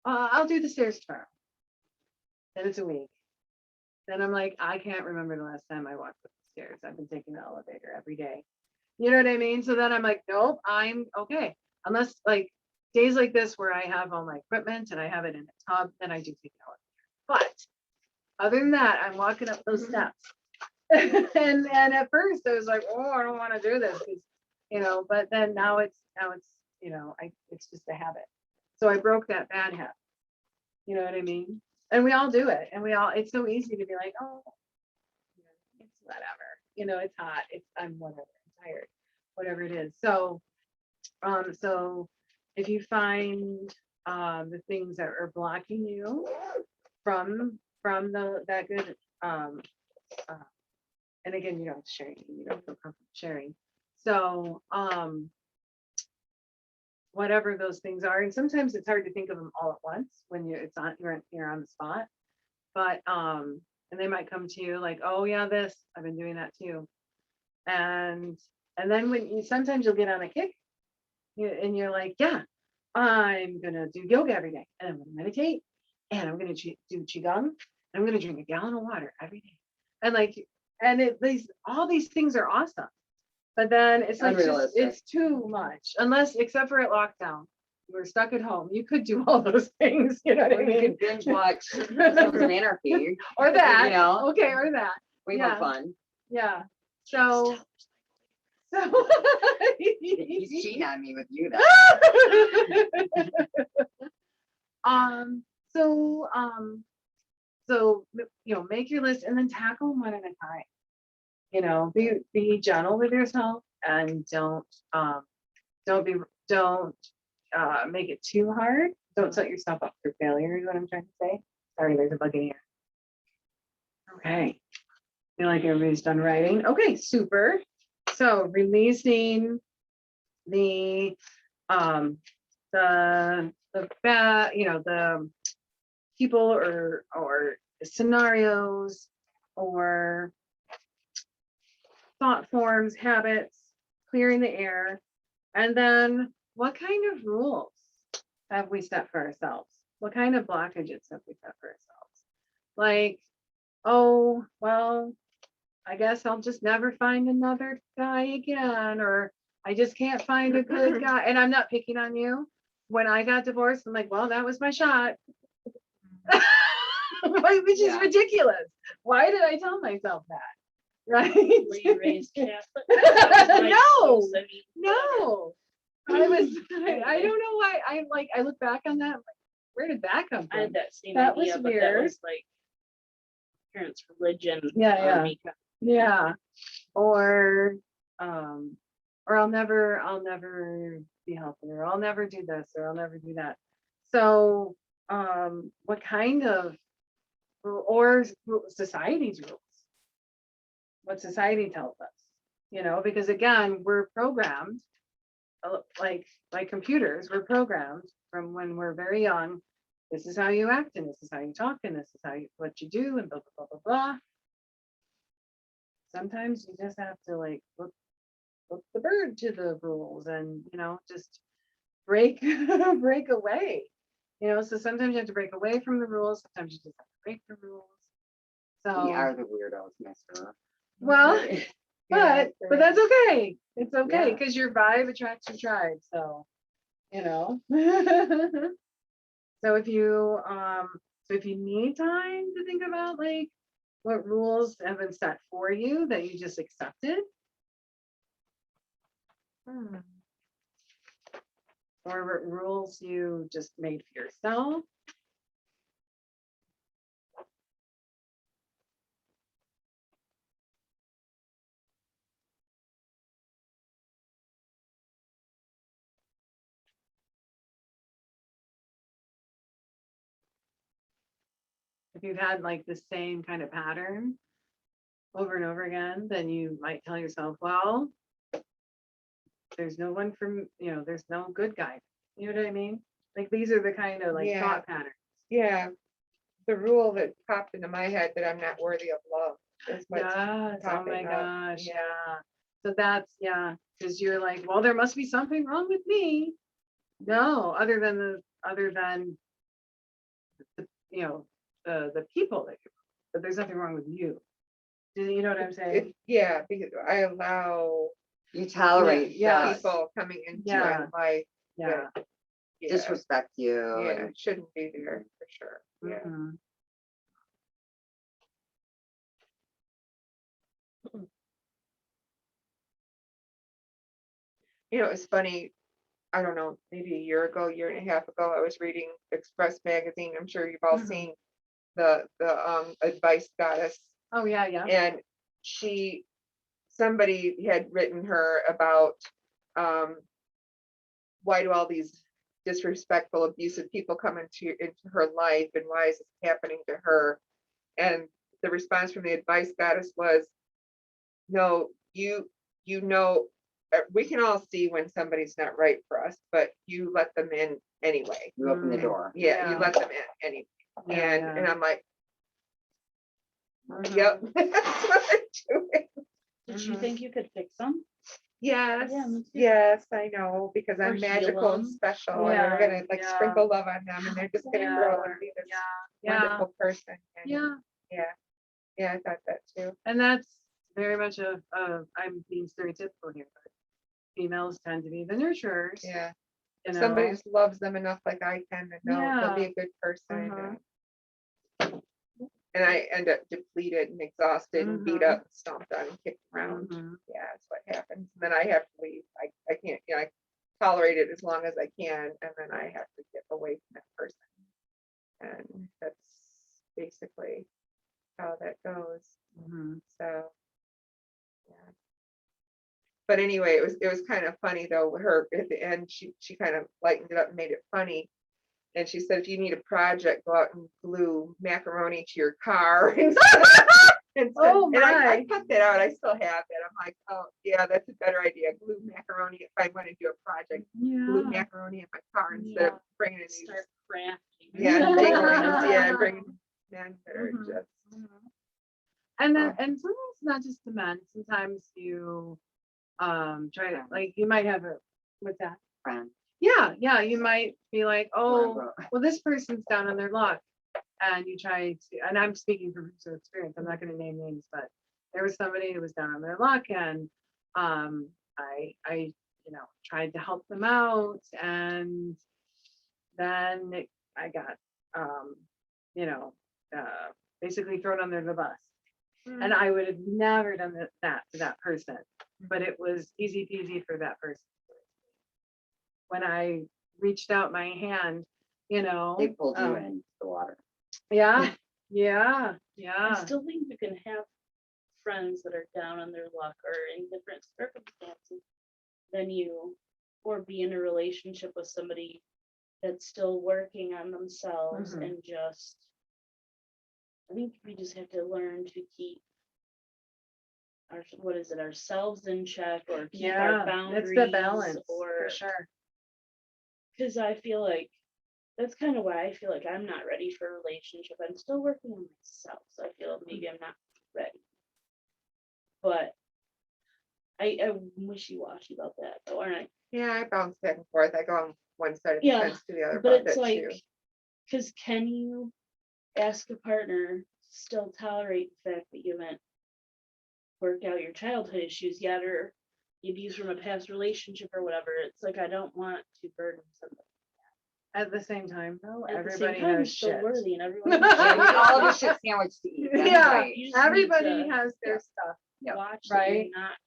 I'll do the stairs tomorrow. Then it's a week. Then I'm like, I can't remember the last time I walked up the stairs. I've been taking the elevator every day. You know what I mean? So then I'm like, nope, I'm okay. Unless like days like this where I have all my equipment and I have it in a tub, then I do take the elevator. But other than that, I'm walking up those steps. and at first I was like, oh, I don't want to do this because, but then now it's it's just a habit. So I broke that bad habit. You know what I mean? And we all do it. And it's so easy to be like, oh, it's whatever. It's hot. I'm whatever. I'm tired. Whatever it is. So if you find the things that are blocking you from that good, and again, you don't have to share anything, you don't feel comfortable sharing. So whatever those things are, and sometimes it's hard to think of them all at once when you're on the spot, but and they might come to you like, oh yeah, this I've been doing that too, and then sometimes you'll get on a kick, and you're like, yeah, I'm gonna do yoga every day, and I'm gonna meditate, and I'm gonna do qigong, and I'm gonna drink a gallon of water every day, and all these things are awesome. But then it's like it's too much, except for at lockdown. You were stuck at home. You could do all those things, you know what I Or you mean? could binge watch Sons of Anarchy. Or that. You know? Okay, or that. We Yeah. have fun. Yeah. So He's cheating on me with you though. so So, make your list and then tackle them one at a time. Be gentle with yourself and don't make it too hard. Don't set yourself up for failure is what I'm trying to say. Sorry, there's a bug in here. Okay. Feel like everybody's done writing. Okay, super. So releasing the the people or scenarios or thought forms, habits, clearing the air. And then what kind of rules have we set for ourselves? What kind of blockages have we set for ourselves? Like, oh, well, I guess I'll just never find another guy again, or I just can't find a good guy. And I'm not picking on you. When I got divorced, I'm like, well, that was my shot. Which is Yeah. ridiculous. Why did I tell myself that? Right? Were you raised Catholic? No, no. I don't know why. I look back on that, I'm like, where did that come I had from? that same That was idea, but that weird. was like parents' religion. Yeah. army. Yeah. Or I'll never be healthy, or I'll never do this, or I'll never do that. So what kind of or society's rules? What society tells us, because again, we're programmed like computers, we're programmed from when we're very young. This is how you act, and this is how you talk, and this is what you do, and blah blah blah blah blah. Sometimes you just have to like look the bird to the rules and just break break away. So sometimes you have to break away from the rules, sometimes you just have to break the rules. So We are the weirdos, mister. well, Yeah, but that's okay. It's okay Yeah. because your vibe attracts your tribe. So so if you need time to think about like what rules have been set for you that you just accepted, or what rules you just made for yourself. If you've had like the same kind of pattern over and over again, then you might tell yourself, well, there's no one from, there's no good guy. You know what I mean? Like these are the kind of like Yeah. thought patterns. Yeah, the rule that popped into my head that I'm not worthy of love is what's Yes. Oh my popping up. gosh. Yeah. Yeah. So that's, because you're like, well, there must be something wrong with me. No, other than the the people that you, but there's nothing wrong with you. Do you know what I'm saying? Yeah, because I allow You tolerate Yeah. people coming into Yeah. my life Yeah. that disrespect you. yeah, and- shouldn't be there for sure. Yeah. Mhm. It's funny. I don't know, maybe a year and a half ago, I was reading Express magazine. I'm sure you've all Mhm. seen the advice goddess, Oh yeah, yeah. and somebody had written her about why do all these disrespectful, abusive people come into her life, and why is this happening to her? And the response from the advice goddess was, no, we can all see when somebody's not right for us, but you let them in anyway. You open the Mm. door. Yeah, you Yeah. let them in anyway. Yeah, And yeah. I'm like, Mhm. yep, that's what I'm doing. Did you Mhm. think you could fix them? Yes, Yeah, me too. yes, I know, because Or I'm heal magical and them. special, and Yeah, we're gonna like yeah. sprinkle love on them, and they're just gonna Yeah, grow and be this Yeah. wonderful person. And Yeah. yeah, I thought that too. And that's very much I'm being stereotypical here, but females tend to be the nurturers. Yeah, You if know? somebody just loves them enough like I can, then they'll be a good person. Mhm. And I end up depleted and exhausted and beat Mhm. up, and stomped on and kicked around. Mhm. Yeah, that's what happens. And then I have to leave. I can't, I tolerate it as long as I can, and then I have to get away from that person. And basically how that goes. Mhm. So, yeah. But anyway, it was kind of funny though. Her at the end, she kind of lightened it up and made it funny. And she said, if you need a project, go out and glue macaroni to your car. Oh, and I my. cut that out. I still have it. I'm like, oh yeah, that's a better idea. Glue macaroni if I want to do a project. Glue Yeah. macaroni in my car instead of bringing in these. Start crafting. Yeah, big ones. Yeah, bringing men that are Mhm. just. And then, Oh. and sometimes not just the men, sometimes you try to, like, you might have a, what's that? Friend. Yeah, you might be like, oh, well, this person's down on their luck. And you try to, and I'm speaking from personal experience, I'm not gonna name names, but there was somebody who was down on their luck, and I tried to help them out, and then I got you know, basically thrown under the bus. And I would have never done that to that person, but it was easy peasy for that person. When I reached out my hand, They pulled you um, into the water. yeah, I still think you can have friends that are down on their luck or in different circumstances than you, or be in a relationship with somebody that's still working on themselves Mhm. and just, I think we just have to learn to keep our, what is it, ourselves in check, or keep yeah, our boundaries, it's the balance, or, for sure. because I feel like that's kind of why I feel like I'm not ready for a relationship. I'm still working on myself, so I feel maybe I'm not ready. But I'm wishy-washy about that, though, aren't I? Yeah, I bounce back and forth. I go on one side of the Yeah, fence to the other but about it's that like, too. because can you ask a partner to still tolerate the fact that you haven't worked out your childhood issues yet, or the abuse from a past relationship or whatever? It's like, I don't want to burden somebody. At the same time, though, At the everybody same time, you're has still shit. worthy, and everyone Yeah, we all have a has shit sandwich to eat. That's Yeah, right. You just need everybody to has their Yeah. stuff, Yep. watch that you're right? not.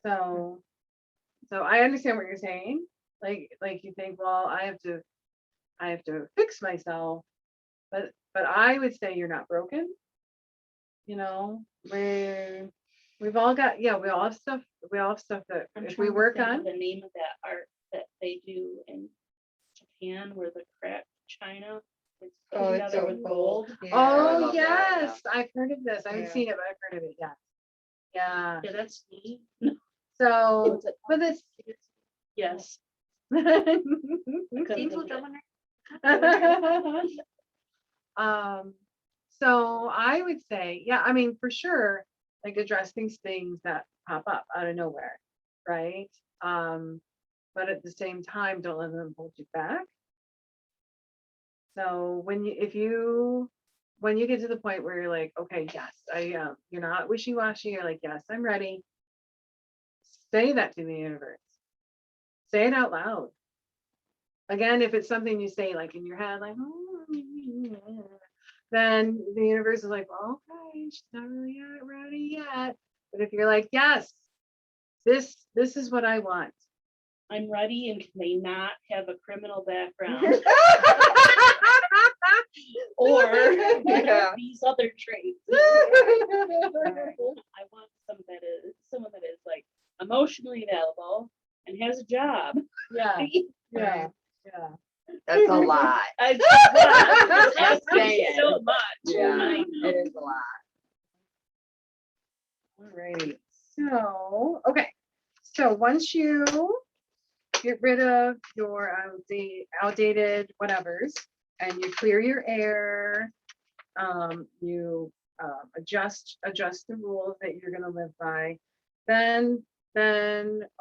So I understand what you're saying. Like you think, well, I have to fix myself, but I would say you're not broken. We've all got, we all have stuff. We all have stuff that I'm if we trying to work think of on. the name of that art that they do in Japan, where the cracked china is put Oh, it's together so with cool. gold. I Oh love that, yeah. yes, I've heard of this. I haven't Yeah. seen it, but I've heard of it. Yeah. Yeah, that's neat. So, What's it but called? this. Yes. Angel drumming. So I would say, yeah, I mean, for sure, like addressing things that pop up out of nowhere, right? But at the same time, don't let them hold you back. So when you get to the point where you're like, okay, yes, you're not wishy-washy, you're like, yes, I'm ready. Say that to the universe. Say it out loud. Again, if it's something you say like in your head, like, oh, then the universe is like, well, okay, she's not really ready yet. But if you're like, yes, this is what I want. I'm ready, and can they not have a criminal background or Yeah. these other traits? I want someone that is like emotionally available and has a job. Yeah. That's a lot. I Just just saying. so much. Yeah, I it know. is a lot. All right. So, okay. So once you get rid of your outdated whatevers and you clear your air, you adjust the rules that you're going to live by, then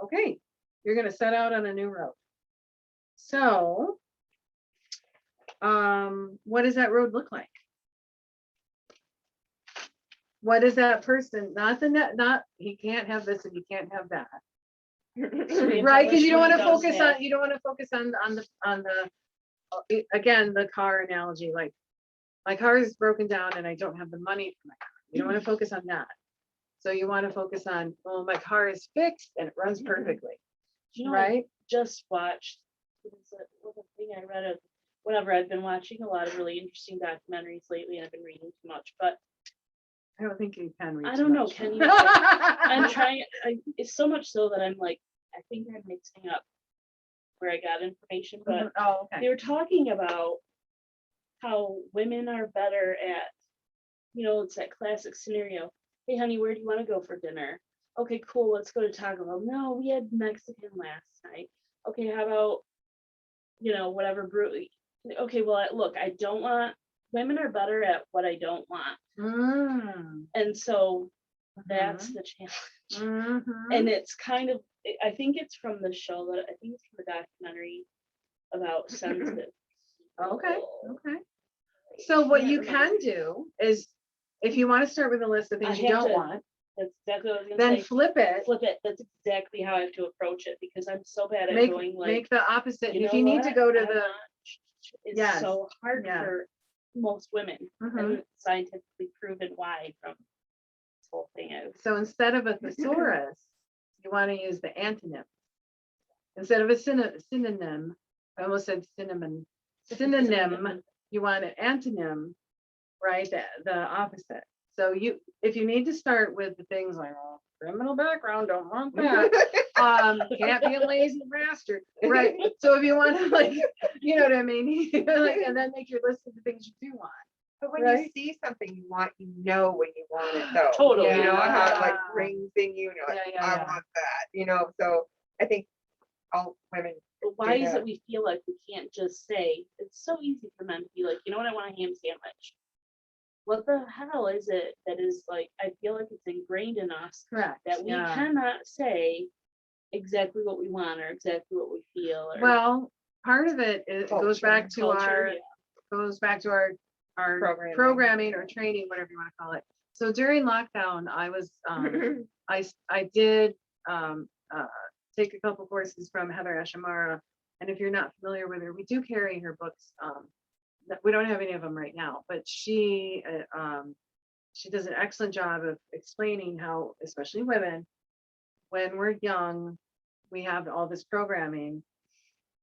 okay, you're going to set out on a new road. So, what does that road look like? What is that person? Not he can't have this and he can't have that. Right, because you don't want to focus on the again, the car analogy, like my car is broken down and I don't have the money for my car. You don't want to focus on that. So you want to focus on, well, my car is fixed and it runs perfectly. You know, Right? I just watched what was the thing I read of whatever. I've been watching a lot of really interesting documentaries lately, and I've been reading too much, but I don't think you can read. I too don't know, much. can you? I'm trying. It's so much so that I'm like, I think I'm mixing up where I got information, but Oh, they okay. were talking about how women are better at, it's that classic scenario. Hey, honey, where do you want to go for dinner? Okay, cool. Let's go to Taco Bell. No, we had Mexican last night. Okay, how about, whatever brew? Okay, well, look, I don't want. Women are better at what I don't want, Mm. and so that's the challenge. Mhm. And it's kind of, I think it's from the show that I think it's from the documentary about sensitive. Okay, people. okay. So what Can't you remember. can do is, if you want to start with a list of things you have don't to want, That's exactly what I was gonna then say. flip it. Flip it. That's exactly how I have to approach it because I'm so bad at Make going like, make the opposite. you If know you need to what? go to I the want It's Yes, so hard yeah. for most women, Mhm. and it's scientifically proven why from this whole thing. So instead of a thesaurus, you want to use the antonym. Instead of a synonym, I almost said cinnamon. Synonym, you want an antonym, right? The opposite. So if you need to start with the things like, oh, criminal background, don't want that. Can't be a lazy bastard, right? So if you want to, like, you know what I mean, like, and then make your list of the things you do want. But when Right. you see something you want, you know when you want it though. Totally. You know how it like Yeah. rings in you, and you're like, Yeah, I yeah. want that, so I think all women, But why is that. it we feel like we can't just say, it's so easy for men to be like, you know what, I want a ham sandwich. What the hell is it that is like, I feel like it's ingrained in us Correct. that we yeah. cannot say exactly what we want or exactly what we feel. Or Well, part of it goes back to culture, our yeah. programming or training, whatever you want to call it. So during lockdown, I was I did take a couple courses from Heather Ashamara, and if you're not familiar with her, we do carry her books. We don't have any of them right now, but she does an excellent job of explaining how, especially women, when we're young, we have all this programming,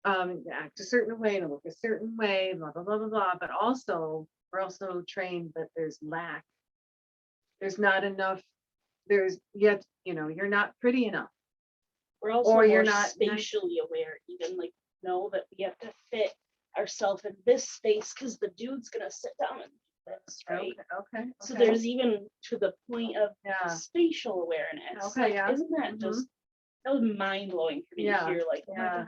act a certain way, to look a certain way, blah, blah, blah, blah, blah. But also, we're also trained that there's lack. There's not enough, there's yet, you're not pretty enough. We're also Or you're more not spatially aware, even like know that we have to fit ourselves in this space because the dude's gonna sit down and do this, right? Okay. So there's even to the point of Yeah. spatial awareness. Okay, Like, yeah. isn't that just that was mind blowing for me Yeah, to hear? Like, oh my yeah. God,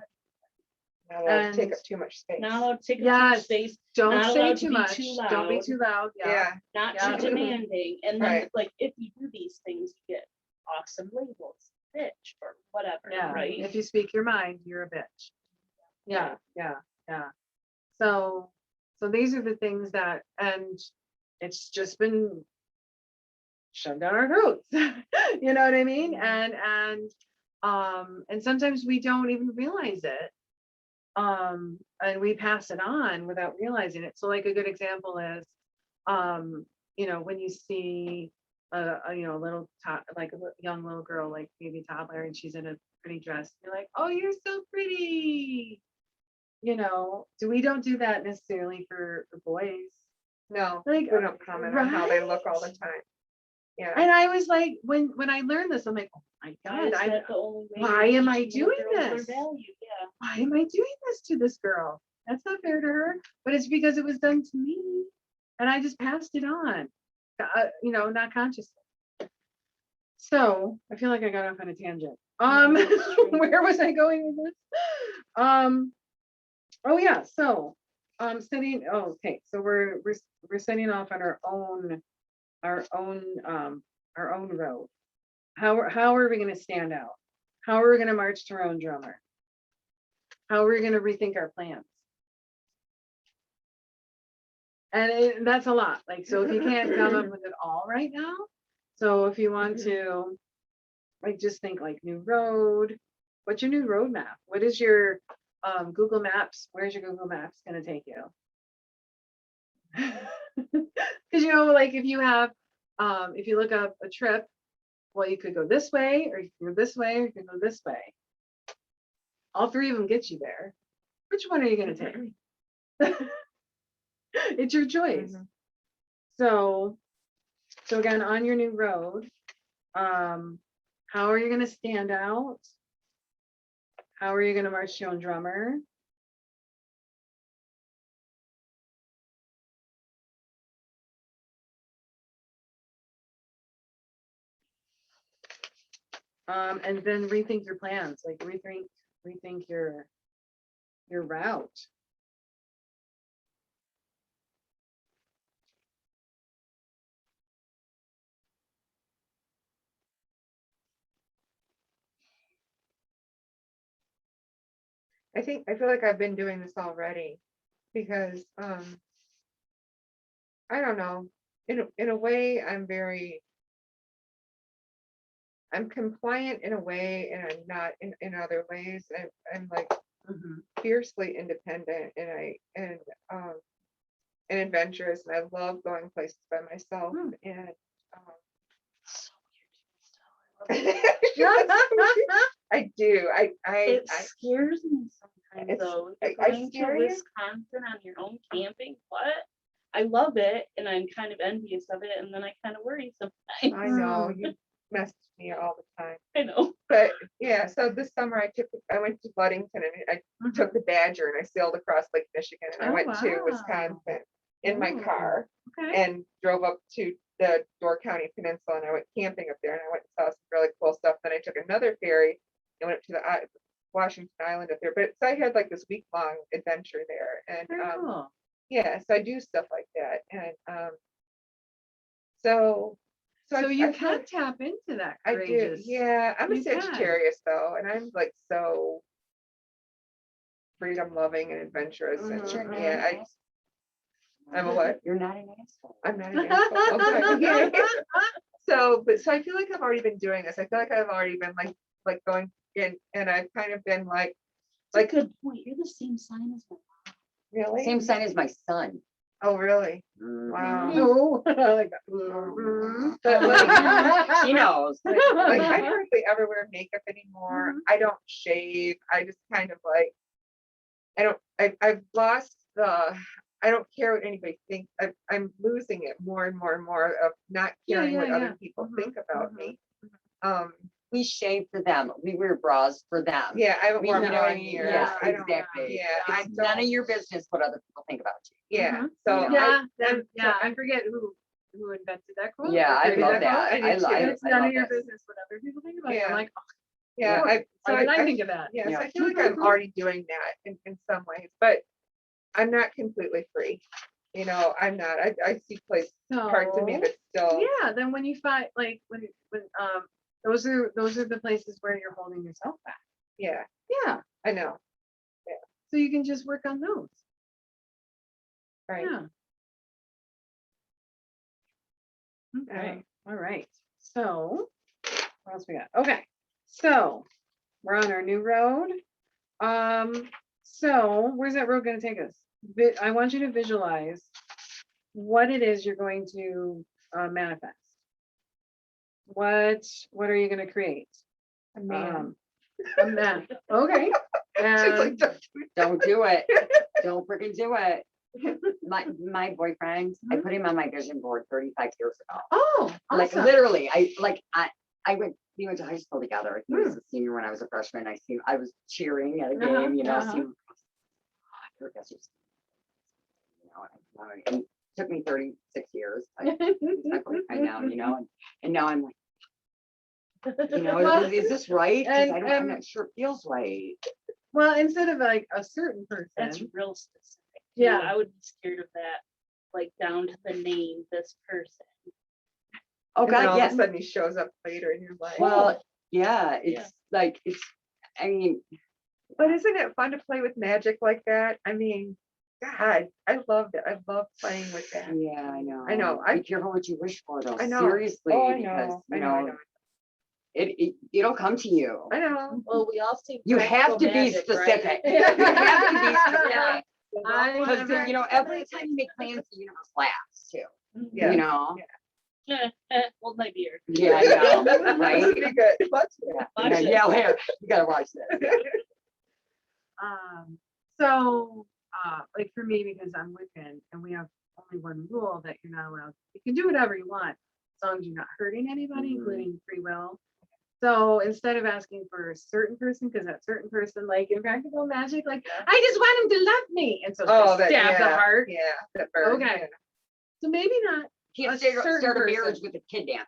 not allowed to take And- up too much space. not allowed to take up too Yes. much space, Don't not say allowed to too be much. too Don't be loud. too loud. Yeah. not Yeah. too demanding. And then Right. like if you do these things, you get awesome labels, bitch, or whatever, Yeah. right? If you speak your mind, you're a bitch. Yeah. So these are the things that, and it's just been shoved down our throats. You know what I mean? And sometimes we don't even realize it. And we pass it on without realizing it. So like a good example is, when you see a little like a young little girl, like maybe toddler, and she's in a pretty dress, you're like, oh, you're so pretty. We don't do that necessarily for boys. No, Like, we don't comment on how they look all the right? time. Yeah. And I was like, when I learned this, I'm like, oh my Why is God, that the only way why you're am I teaching little doing girls their this? value? Yeah. why am I doing this to this girl? That's not fair to her. But it's because it was done to me, and I just passed it on, not consciously. So I feel like I got off on a tangent. No, that's true. Where was I going with this? Oh yeah. So setting. Oh, okay. So we're setting off on our own road. How are we going to stand out? How are we going to march to our own drummer? How are we going to rethink our plans? And that's a lot. Like, so if you can't come up with it all right now, so if you want to, like, just think like new road. What's your new roadmap? What is your Google Maps? Where's your Google Maps going to take you? Because like if you have, if you look up a trip, well, you could go this way, or you can go this way, or you can go this way. All three of them get you there. Which one are you going to take? It's your choice. Mhm. So again, on your new road, how are you gonna stand out? How are you gonna march your own drummer? And then rethink your plans, like rethink your route. I feel like I've been doing this already because I don't know. In a way, I'm compliant in a way, and I'm not in other ways. I'm like fiercely independent, and adventurous, and I love going places by myself. And So weird doing stuff. I do. It scares me sometimes It's- though. I Going to scare you? Wisconsin on your own camping, what? I love it and I'm kind of envious of it, and then I kind of worry sometimes. I know you message me all the time, I know. but yeah. So this summer I went to Ludington, and I took the Badger, and I sailed across Lake Michigan, and I Oh, went to wow. Wisconsin in my Oh, car Okay. and drove up to the Door County Peninsula, and I went camping up there, and I went and saw some really cool stuff. Then I took another ferry and went up to the Washington Island up there. But so I had like this week-long adventure there, and Very cool. yeah, so I do stuff like that, and so So you I feel can tap into that I do, courageous. yeah. I'm a You can. Sagittarius though, and I'm like so freedom loving and adventurous, and Mhm, yeah, I'm a what? You're not an asshole. I'm not an asshole. Oh, good. Yeah. So I feel like I've already been doing this. I feel like I've already been like going in, and I've kind of been like That's a good point. You're the same sign as my mom. really. Same sign as my son. Oh really? Mhm. Wow. No. But like, She knows. like I hardly ever wear makeup anymore. I don't shave. I just kind of like I've lost the. I don't care what anybody thinks. I'm losing it more and more and more of not caring what other people think about me. We shave for them. We wear bras for them. Yeah, I haven't We, worn you know bra what I in mean? years. Yeah, I don't. exactly. Yeah, I It's none of don't. your business what other people think about you. Yeah. So Yeah, I'm- yeah, I forget who invented that quote. Yeah, I or love created that. quote. I do too. It's none love of your that. business what other people think about you. I'm Yeah. like, yeah. why So did I think of that? Yeah, so Yeah. I feel like I'm already doing that in some ways, but I'm not completely free. You know, I'm not. I see places, parts of me So, that still. yeah, then when you find like when those are the places where you're holding yourself back. Yeah, Yeah. I know. So you can just work on those. Right. Yeah. Okay. All right. So what else we got? Okay. So we're on our new road. So where's that road going to take us? I want you to visualize what it is you're going to manifest. What are you going to create? A man. A man. Okay. She's And like, Don't do it. Don't freaking do it. My boyfriend, I put him on my vision board 35 years ago. oh, Like awesome. literally, we went to high school together. He was a senior when I was a freshman. I was cheering at a game, you know, uh-huh. see him across the- I guess and it took me 36 years. He's my boyfriend now, you know, and now I'm like, you know, Well, is this right? 'Cause and- I'm not sure it feels right. Well, instead of like a certain person. That's real specific. Yeah. I would be scared of that, like down to the name, this person. Oh and then God, all yeah. of a sudden he shows up later in your life. Well, yeah, it's like I mean, But isn't it fun to play with magic like that? I mean, God, I loved it. I love playing with that. yeah, I know. I know. Be careful what you wish for, though. I know. Seriously, Oh, I because know. you I know. I know, know. it'll come to you. I know. Well, we all see. You have to be magic, right? specific. You have to be specific. Yeah. I Because never- you know, every time you make plans, the universe laughs too. Yeah. You know. Hold my beer. Yeah, I know, right? Pretty good. Let's Watch it. Yeah, here you gotta watch this. So like for me, because I'm Wiccan and we have only one rule that you're not allowed, you can do whatever you want as long as you're not hurting anybody, Mhm. including free will. So instead of asking for a certain person, because that certain person, like in practical magic, like I just want him to love me, and so Oh, they that, stab the yeah, heart. yeah, that bird, Okay. yeah. So maybe not. Can't A start certain a marriage person. with a kidnap,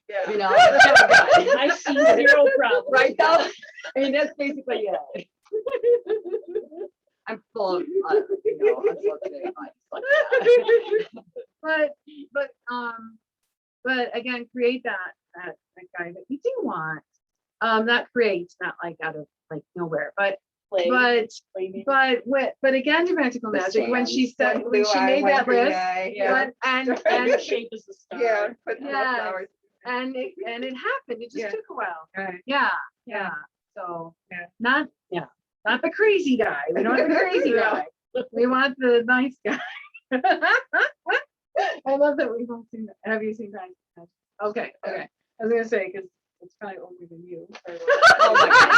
Yeah. you know? That's what I'm done. I see zero problem. Right though? I mean, that's basically it. I'm full of, unsolicited advice. Like that. But again, create that guy that you do want. That creates, not like out of like nowhere, but again, to practical The magic, when she One said, when blue she eye, made one that green list, eye, yeah. and shape is the star. Yeah, put Yes. flowers. and it happened. It just Yeah. took a while. Right. Yeah. Yeah. So Yeah. not the crazy guy. We don't want the crazy No. guy. We want the nice guy. I love that we've all seen that. Have you seen that? Okay. I was gonna say, because it's probably older than you. Oh my goodness.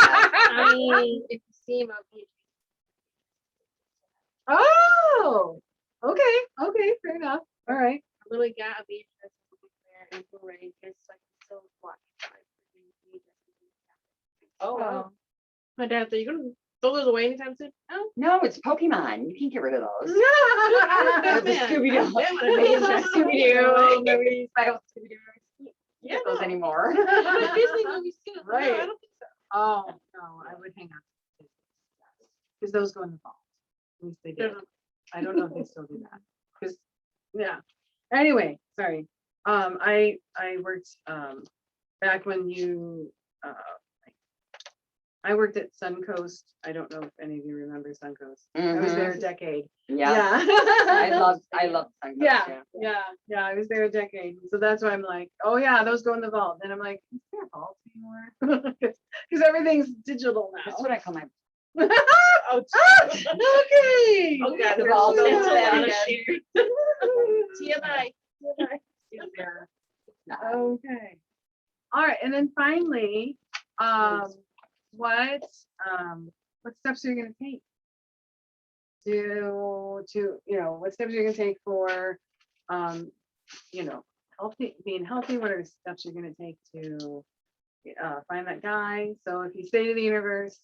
I mean, if you see him, I'll be. Oh, okay, fair enough. All right. Really gotta be interested in Blue Ray, just like so watch. Oh, wow. My dad said, "You gonna throw those away anytime soon?" No, it's Pokemon. You can't get rid of those. Yeah. The Scooby-Doo. That would have been Scooby-Doo. Nobody's buying Scooby-Doo. Yeah, Get those no. anymore. But Disney movies too. No, Right. I don't think so. Oh, no, I would hang on. Because those go in the vault. At least they did. I don't know if they still do that. Because, yeah. Anyway, sorry. I worked back when you I worked at Suncoast. I don't know if any of you remember Suncoast. I was there a decade. Yeah. Yeah. I love Suncoast, Yeah, I was there a decade. So that's why I'm like, oh yeah, those go in the vault. And I'm like, is there a vault anymore? Because everything's digital now. That's what I call my. Oh, Okay. oh God, The there's vault. so That's a lot much of shit. TMI. Okay. All right, and then finally, what steps are you gonna take to what steps are you gonna take for being healthy? What are the steps you're gonna take to find that guy? So if you say to the universe,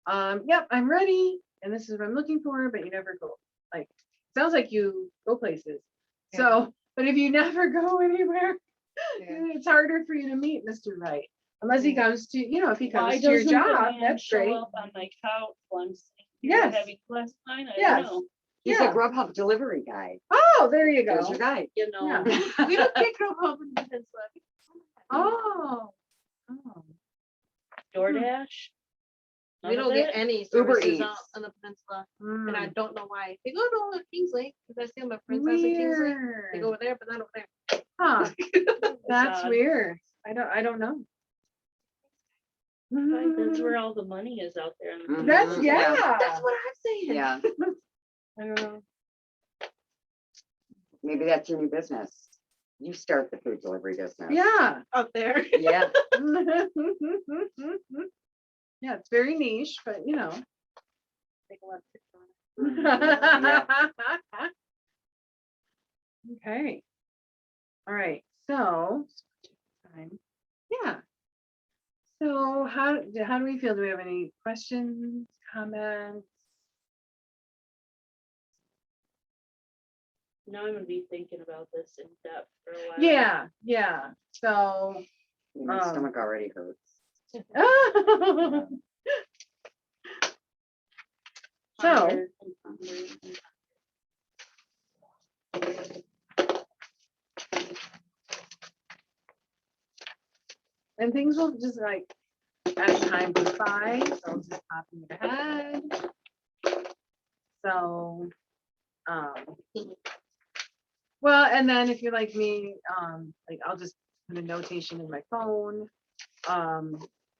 yep, I'm ready, and this is what I'm looking for, but you never go. Like, sounds like you go places. So, but if you never go anywhere, it's harder for you to meet Mr. Right. Unless he comes to, if he comes Why to your doesn't the job, man that's show great. up on my couch once Yes. having less fine? I Yes. don't know. He's Yeah. a Grubhub delivery guy. Oh, there you There's go. your guy. You know, Yeah. We don't get Grove Hub in the peninsula. Oh. DoorDash. We None don't of get it? any Uber services Eats. on the peninsula, Mm. and I don't know why. They go to Kingsley because I see my friends house in Kingsley. They go over there, but not over there. Huh. That's odd. weird. I don't know. Right, that's where all the money is out there. Mhm. That's Yeah. That's what I'm saying. Yeah. I don't know. Maybe that's your new business. You start the food delivery business. Yeah. Out there. Yeah. Yeah, it's very niche, but Make a lot of tips on it. Okay. All right. So, yeah. So how do we feel? Do we have any questions, comments? Now I'm gonna be thinking about this in depth for a while. Yeah. So, My stomach already hurts. so, Ponder and ponder and and things will just as time goes by, they'll just pop in your head. So, well, and then if you're like me, I'll just put a notation in my phone, so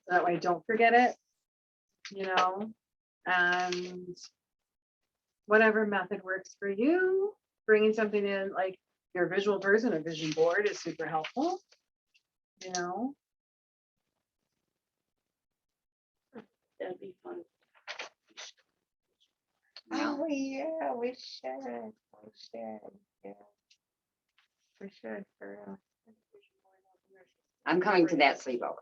that way I don't forget it, and whatever method works for you, bringing something in, like you're a visual person, a vision board is super helpful, that'd be fun. Yeah. Oh, yeah, we should. We should. Yeah. We should for real. I'm coming to that sleepover.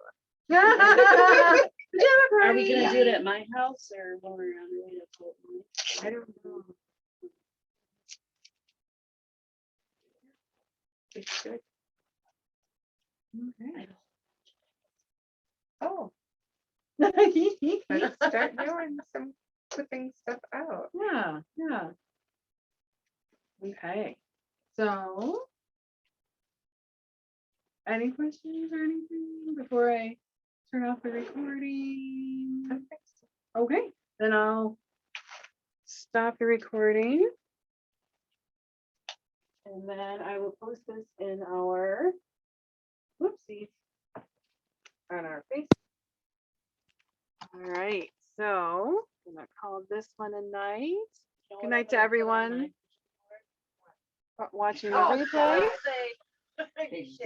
Are we gonna Yeah. do it at my house or when we're on the way to Fulton? I don't know. We should. Okay. Oh, let's start doing some clipping stuff out. Yeah, yeah. Okay, so. Any questions or anything before I turn off the recording? I think so. Okay, then I'll stop the recording. And then I will post this in our, whoopsies, on our face. All right, so I'm gonna call this one a night. You know Good what night to I'm gonna put on everyone my- watching the Oh, replay. say.